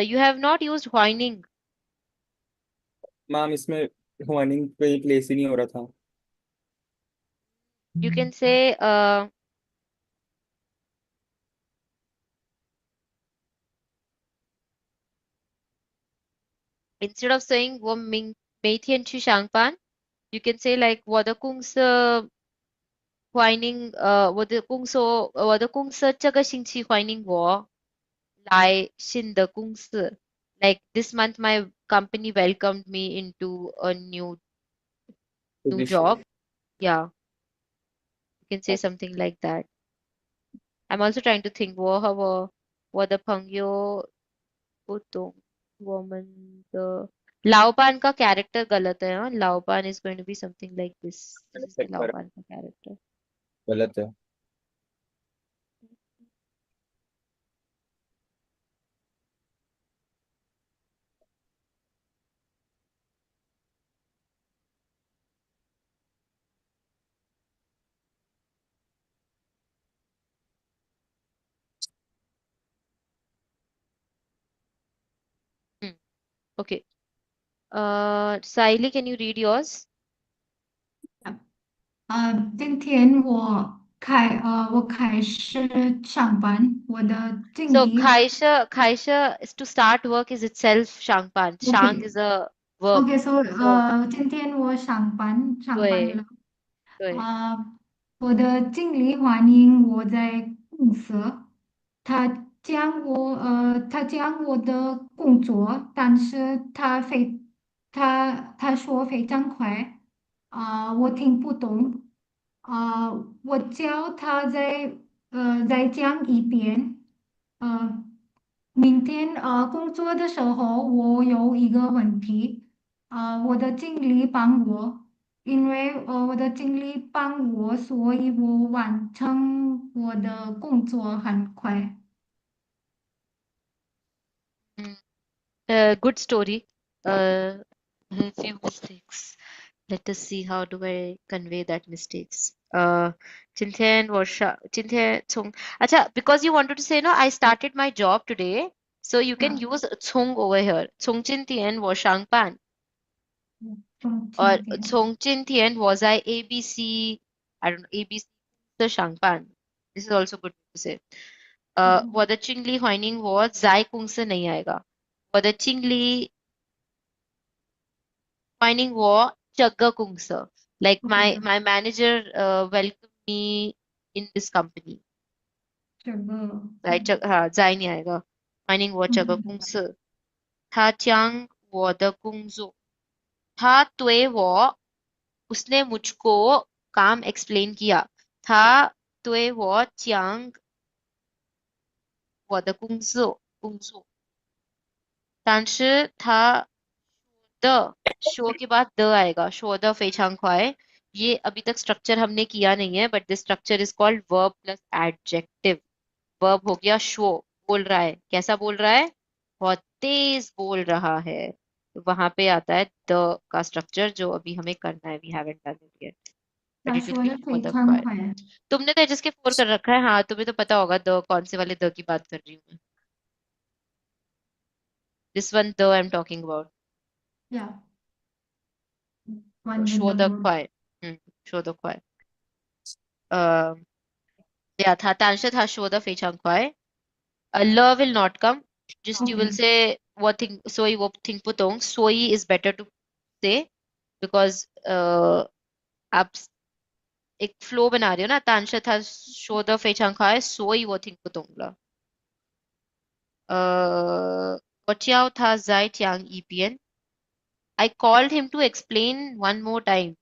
You have not used whining. Ma'am इसमें ह्वाइनिंग पे प्लेस ही नहीं हो रहा था। You can say instead of saying 我明天去上班 you can say like 我的公司 我的公司这个星期 whining 我来新的公司 like this month my company welcomed me into a new position job. Yeah, you can say something like that. I'm also trying to think 我和我的朋友不懂我们的老板 का character गलत है हाँ लाओपान is going to be something like this is check the कर लाओपान का character. गलत है। Hmm. Okay. Saili, can you read yours? 今天我开始上班，我的经 So 理 Kaisha is to start work is itself Shangpan. Shang is a verb. OK，OK，so So 今天我上班了。对对我的经理欢迎我在公司，他讲我的工作，但是他说非常快，我听不懂，我叫他再讲一遍，呃，明天工作的时候我有一个问题，我的经理帮我。因为我的经理帮我，所以我完成我的工作很快。Mm. Good story. A few mistakes. Let us see how do I convey that mistakes. 今天अच्छा because you wanted to say no I started my job today so you can Yeah，use 从 over here 从今天我上班 or 从今天。从今天 was I ABC I don't know ABC 的上班 this is also good to say 我的经理欢迎我在公司नहीं आएगा 我的经理欢迎我这个公司 like OK，my manager welcome me in this company 这个，来这在你那个欢迎我这个嗯公司。他讲我的工作，उसने मुझको काम explain किया 他对我讲我的工作，但是他的 के बाद the आएगा show the 非常快 ये अभी तक स्ट्रक्चर हमने किया नहीं है but this structure is called verb plus adjective verb हो गया शो बोल रहा है कैसा बोल रहा है बहुत तेज बोल रहा है तो वहां पे आता है द का स्ट्रक्चर जो अभी हमें करना है we haven't done it yet but 他 it will 说 be 的 for 非 the 常 क्वाय 快。तुमने तो जिसके फोर कर रखा है हाँ तुम्हें तो पता होगा द कौन से वाले द की बात कर रही हूँ मैं this one the I am talking about Yeah, one with शो the द verb. क्वाय शो द क्वाय या था 但是他说的非常快 love will not come just you will OK，say what thing 所以我听不懂所以 is better to say because आप एक फ्लो बना रहे हो ना 但是他说的非常快所以我听不懂了 Chiao tha zai tiang ipien. I called him to explain one more time.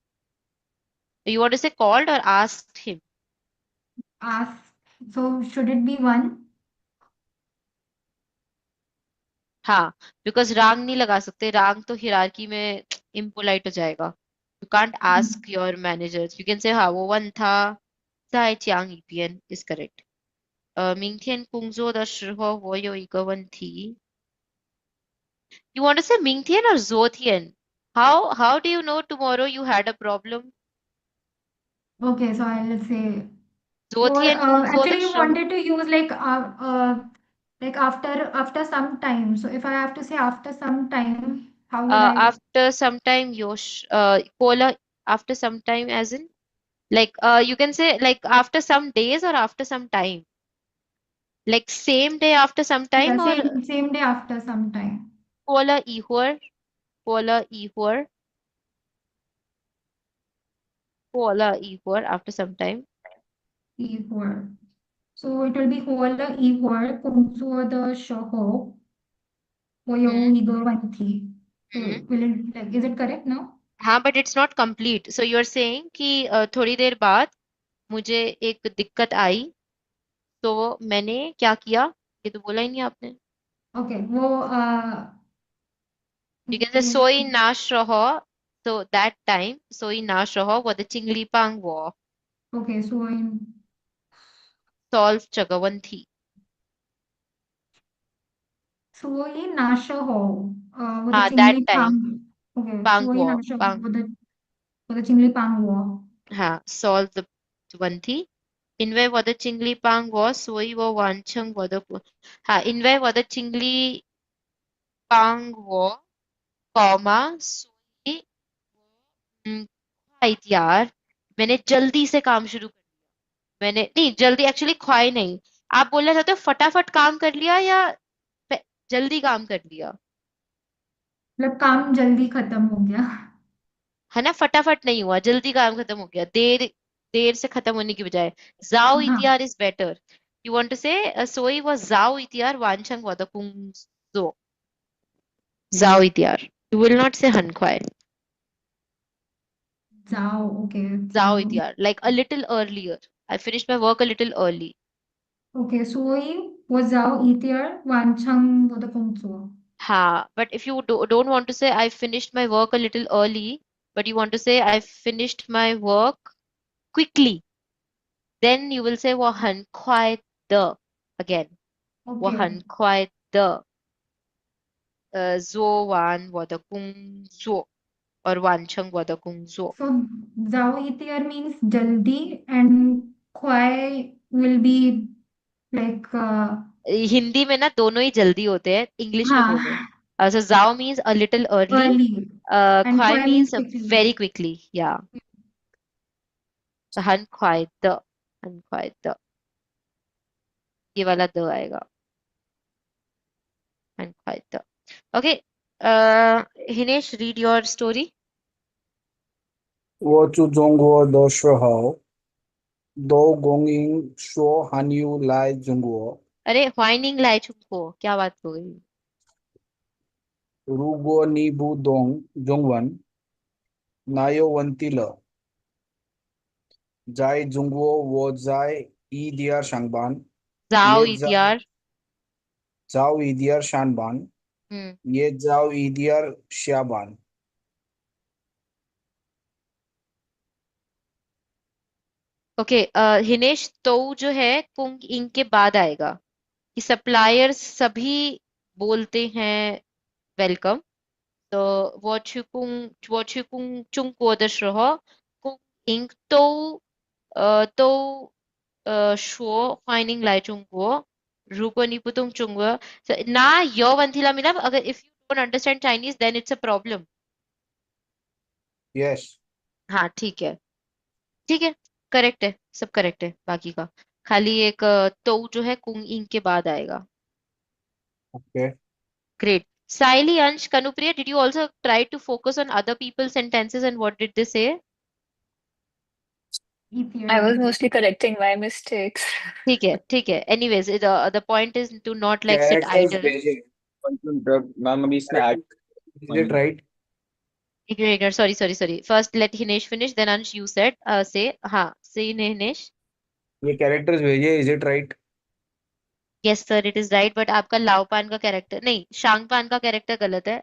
You want to say called or asked him? Ask. So should it be one? हाँ, because रांग नहीं लगा सकते. रांग तो हिरारकी में impolite हो जाएगा. You can't ask your managers. You can say हाँ वो वन था. Zai tiang ipien is correct. 明天工作的时候我有一个问题. You want to say 明天 or 昨天? How do you know tomorrow you had a problem? Okay, so I'll say. Or 昨天工作的 actually, you 时候 wanted to use like after some time. So if I have to say after some time, how will I? after some time Kola after some time as in like you can say like after some days or after some time. Like same day after some Yeah, time or same day after some time. Kola ihor, Kola ihor, Kola ihor after some time. Ihor. So it will be Hola Ihor Kungsuo the Shoho Hmm. Oyo Igor Vanthi. Hmm. So will it like is it correct now? हाँ but it's not complete. So you're saying कि थोड़ी देर बाद मुझे एक दिक्कत आई तो मैंने क्या किया ये तो बोला ही नहीं आपने. Okay, वो You can say ये soy nash raho. So that time soy nash raho वो the chingli pang wo okay, so in solve chagawan thi. Suoi Nasha Ho with the हाँ that Chingli time Pang. Okay, pang Suoi wo Nasha Ho pang with the Chingli Pang War. हाँ solve the one thi. Inway वो the chingli pang wo soy wo wanchang वो the हाँ inway वो the chingli pang wo comma soy ख्वाइत यार मैंने जल्दी से काम शुरू कर मैंने नहीं जल्दी एक्चुअली ख्वाई नहीं. आप बोलना चाहते हो फटाफट काम कर लिया या जल्दी काम कर लिया. मतलब काम जल्दी खत्म हो गया. है ना फटाफट नहीं हुआ जल्दी काम खत्म हो गया देर देर से खत्म होने की बजाय. जाओ हाँ, इतियार is better. You want to say सोई वो जाओ इतियार वांछंग वादा कुंग जाओ इतियार. यू विल नॉट से हनख्वाई. Zao. Okay, जाओ Zao. इतियार like a little earlier. I finished my work a little early. Okay, Suoi was Zao Itier Wanchang with the Kungsuo. Ha, but if you don't want to say I finished my work a little early, but you want to say I finished my work quickly, then you will say 我很快的 again. Okay, 我很快的做完我的工作 or 完成我的工作. so Zao Itier means jaldi and Kwai will be like Hindi में ना दोनों ही जल्दी होते हैं English में बोलो. हाँ, So जाओ means a little early, early and ख्वाई Kwai means means quickly. very quickly. Yeah. So 很快的ये वाला द आएगा. 很快的. Okay. Hinesh, read your story. 我注中国的时候，都供应说韩语来中国。अरे Huaining lai chungpo क्या बात हो गई. 如果你不懂中文，那有问题了。在中国，我在一点上班，也 जाओ 在 इतियार. 早一点上班，也 हम्म. 早一点下班。ओके. हिनेश तो जो है कुंग इंग के बाद आएगा कि सप्लायर्स सभी बोलते हैं वेलकम. तो 我去中国的时候，供应都说欢迎来中国。如果你不懂中国，那有问题了，मिला अगर if you don't understand Chinese then it's a problem. Yes. हाँ ठीक है. ठीक है. करेक्ट है सब करेक्ट है बाकी का. खाली एक तो जो है कुंग इंग के बाद आएगा. Okay. Great. Saili, Ansh, Kanupriya, did you also try to focus on other people's sentences and what did they say? I was Itier. mostly correcting my mistakes. ठीक है. Anyways, the point is to not like sit Characters idle. basic. Ma'am अभी इसमें add Is it right? Ignorator. Sorry. First, let Hinesh finish. Then Ansh, you said, say, हाँ, say Hinesh. ये characters भेजे, is it right? Yes, sir, it is right. But आपका लाओपान का character नहीं, शांगपान का character गलत है.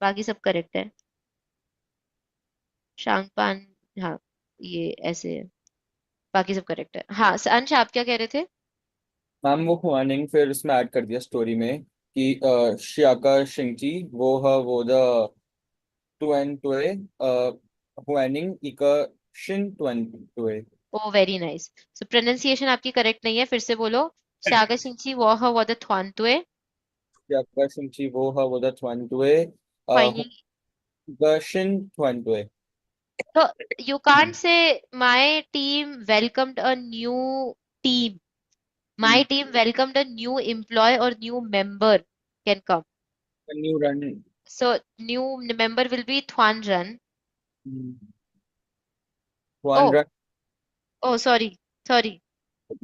बाकी सब करेक्ट है. शांगपान, हाँ, ये ऐसे है. बाकी सब करेक्ट है. हाँ, अंश आप क्या कह रहे थे? मैम वो हुआनिंग फिर उसमें ऐड कर दिया स्टोरी में कि शियाका शिंगची वो द टुएन टुए हुआनिंग इका शिन टुएन टुए ओ वेरी नाइस. सो प्रोनाउंसिएशन आपकी करेक्ट नहीं है. फिर से बोलो. शागा शिंची वो द थ्वांतुए. शियाका शिंची वो द टुएन टुए इका Shin टुएन टुए. So you can't say my team welcomed a new team. My team welcomed a new employee or new member can come. New run. So new member will be Thwan Run. Hwan Oh, run. oh, sorry.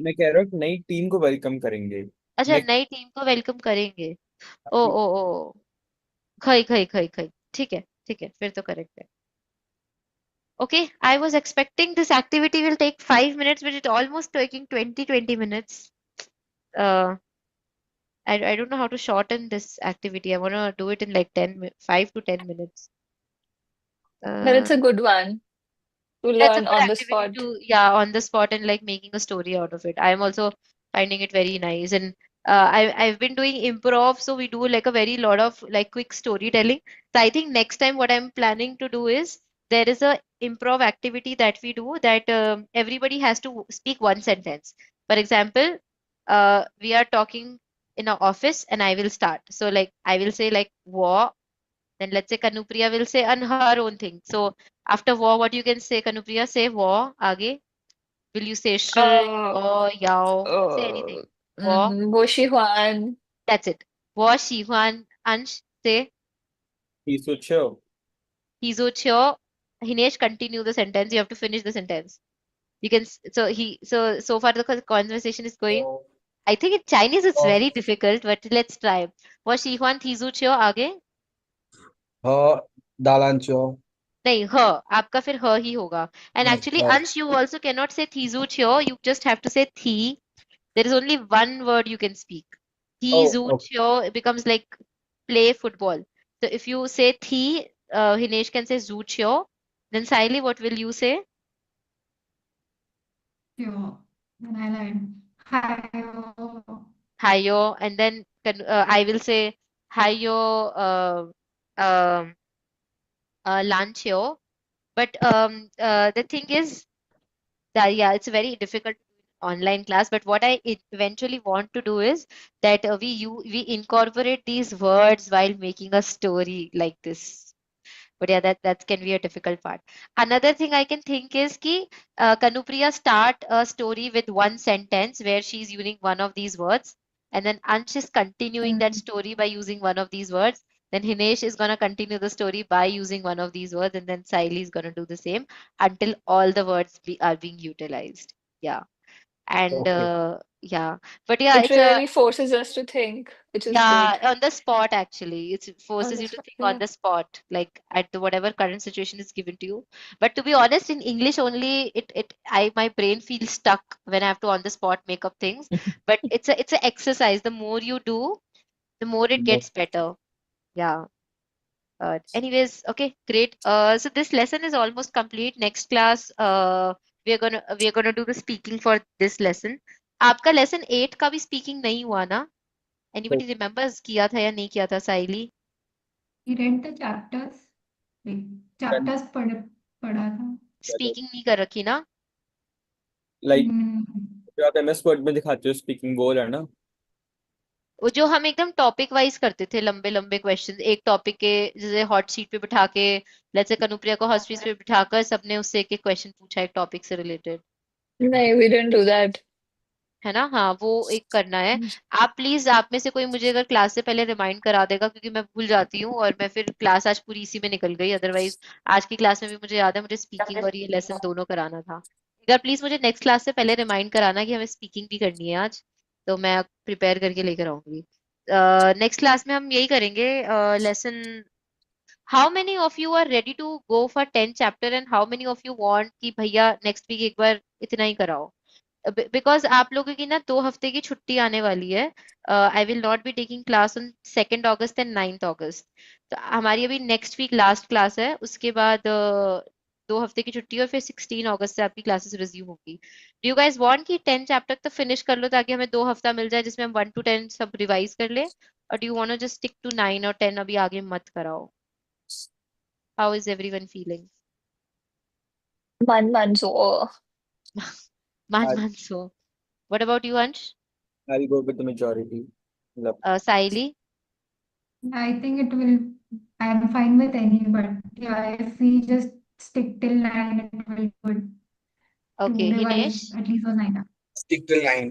मैं कह रहा हूँ कि नई team को welcome करेंगे. अच्छा, next. नई टीम को वेलकम करेंगे. ओ. खई. ठीक है, फिर तो करेक्ट है. Okay, I was expecting this activity will take 5 minutes, but it almost taking 20 minutes. Uh, I don't know how to shorten this activity. I want to do it in like 5 to 10 minutes. But Uh, it's a good one to that's a learn good on the activity spot. to, yeah, on the spot and like making a story out of it. I'm also finding it very nice. And I've been doing improv, so we do like a very lot of like quick storytelling. So I think next time what I'm planning to do is there is a improv activity that we do that everybody has to speak one sentence. For example, we are talking in an office and I will start. So like I will say like war, then let's say Kanupriya will say on her own thing. So after war, what you can say, Kanupriya, say war. Aage. Will you say sh, Uh, or yao? Say anything. uh, War. Bo Shi Huan. That's it. War, Shihuan, Ansh, say. ही सोचो. Hizo, chyo. Hinesh, continue the sentence. You have to finish the sentence. You can, so far the conversation is going. I think in Chinese it's very difficult, but let's try. War, Shihuan, Hizo, chyo, aage. ह दालांचो. नहीं ह आपका फिर ह ही होगा and actually Ansh you also can not say थीजू च्यो you just have to say थी there is only one word you can speak Oh, थीजू च्यो it becomes like play football so if you say थी Hinesh can say zoo च्यो then Saili what will you say 有来来，还有 hayo and then I will say hayo um lanchyo but the thing is that yeah it's very difficult online class but what eventually want to do is that we incorporate these words while making a story like this but yeah that can be a difficult part another thing I can think is ki Kanupriya start a story with one sentence where she's using one of these words and then Ansh is continuing that story by using one of these words then Hinesh is going to continue the story by using one of these words and then Saili is going to do the same until all the words are being utilized yeah and Okay. yeah but yeah It it's a really forces us to think, which is yeah, good. on the spot actually. It On forces the you to spot. think on Yeah. the spot, like at the whatever current situation is given to you. But to be honest, in English only, my brain feels stuck when I have to on the spot make up things. But it's a exercise. The more you do, the more it gets better. Yeah. Anyways, okay, great. So this lesson is almost complete. Next class, we are gonna do the speaking for this lesson. आपका lesson 8 का भी speaking नहीं हुआ ना? Anybody remembers किया था या नहीं किया था साइली he read the chapters. Chapters पढ़ा था. स्पीकिंग नहीं कर रखी ना लाइक हम्म, जो आप एमएस वर्ड में दिखाते हो स्पीकिंग वो है ना. वो जो हम एकदम टॉपिक वाइज करते थे लंबे लंबे क्वेश्चंस एक टॉपिक के जैसे हॉट सीट पे बिठा के लेट्स से कनुप्रिया को हॉट सीट पे बिठाकर सबने उससे एक एक क्वेश्चन पूछा एक टॉपिक से related No, we didn't do that. है ना हाँ वो एक करना है आप प्लीज आप में से कोई मुझे अगर क्लास से पहले रिमाइंड करा देगा क्योंकि मैं भूल जाती हूँ और मैं फिर क्लास आज पूरी इसी में निकल गई अदरवाइज आज की क्लास में भी मुझे याद है मुझे स्पीकिंग और ये लेसन दोनों कराना था अगर प्लीज मुझे नेक्स्ट क्लास से पहले रिमाइंड कराना कि हमें स्पीकिंग भी करनी है आज तो मैं प्रिपेयर करके लेकर आऊंगी नेक्स्ट क्लास में हम यही करेंगे lesson. How many of you are ready to go for 10 chapter and how many of you want कि भैया नेक्स्ट वीक एक बार इतना ही कराओ? बिकॉज आप लोगों की ना 2 हफ्ते की छुट्टी आने वाली है। I will not be taking class on 2nd August and 9th अगस्त। तो हमारी अभी नेक्स्ट वीक लास्ट क्लास है, उसके बाद 2 हफ्ते की छुट्टी और फिर 16 अगस्त से आपकी क्लासेस रिज्यूम होगी। डू यू गाइज वांट कि 10 चैप्टर तक फिनिश कर लो ताकि हमें 2 हफ्ता मिल जाए जिसमें हम 1 to 10 सब रिवाइज कर ले? और do you want just stick to 9 और 10, अभी आगे मत कराओ? How is everyone feeling? मन मन सो। मान I, मान सो। व्हाट अबाउट यू अंश? I'll go with the majority. मतलब साइली? I think it will, I'm fine with any, but yeah, if we just stick till 9, it will be good to okay, revise Hinesh? at least for 9 hours. Stick till 9.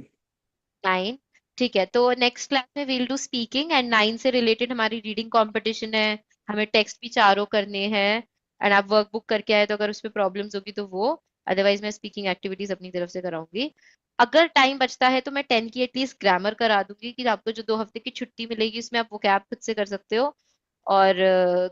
9? ठीक है, तो next class में we'll do speaking and 9 से related हमारी reading competition है। हमें text भी चारों करने हैं एंड आप वर्कबुक करके आए तो अगर उसमें प्रॉब्लम्स होगी तो वो, अदरवाइज मैं स्पीकिंग एक्टिविटीज अपनी तरफ से कराऊंगी। अगर टाइम बचता है तो मैं 10 की एटलीस्ट ग्रामर करा दूंगी कि आपको जो 2 हफ्ते की छुट्टी मिलेगी उसमें आप वो कैप खुद से कर सकते हो। और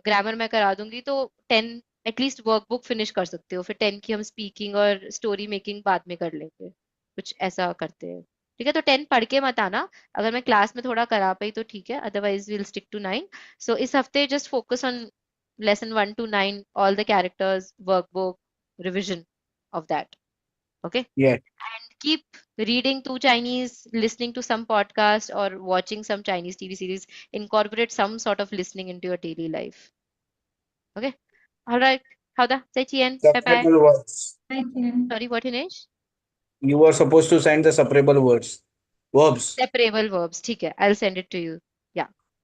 ग्रामर मैं करा दूंगी तो 10 एटलीस्ट वर्कबुक फिनिश कर सकते हो। फिर 10 की हम स्पीकिंग और स्टोरी मेकिंग बाद में कर लेंगे। कुछ ऐसा करते हैं। ठीक है, तो 10 पढ़ के मत आना। अगर मैं क्लास में थोड़ा करा पाई तो ठीक है, अदरवाइज विल स्टिक टू 9। सो इस हफ्ते just focus on lesson 1 to 9, all the characters, workbook, revision of that. Okay, Yeah. And keep reading to Chinese, listening to some podcast or watching some Chinese TV series. Incorporate some sort of listening into your daily life. Okay, all right. 好的，再见，拜拜。Separable words. I can. Sorry, what, Hinesh? You were supposed to send the separable words. Verbs. Separable verbs, ठीक है, I'll send it to you.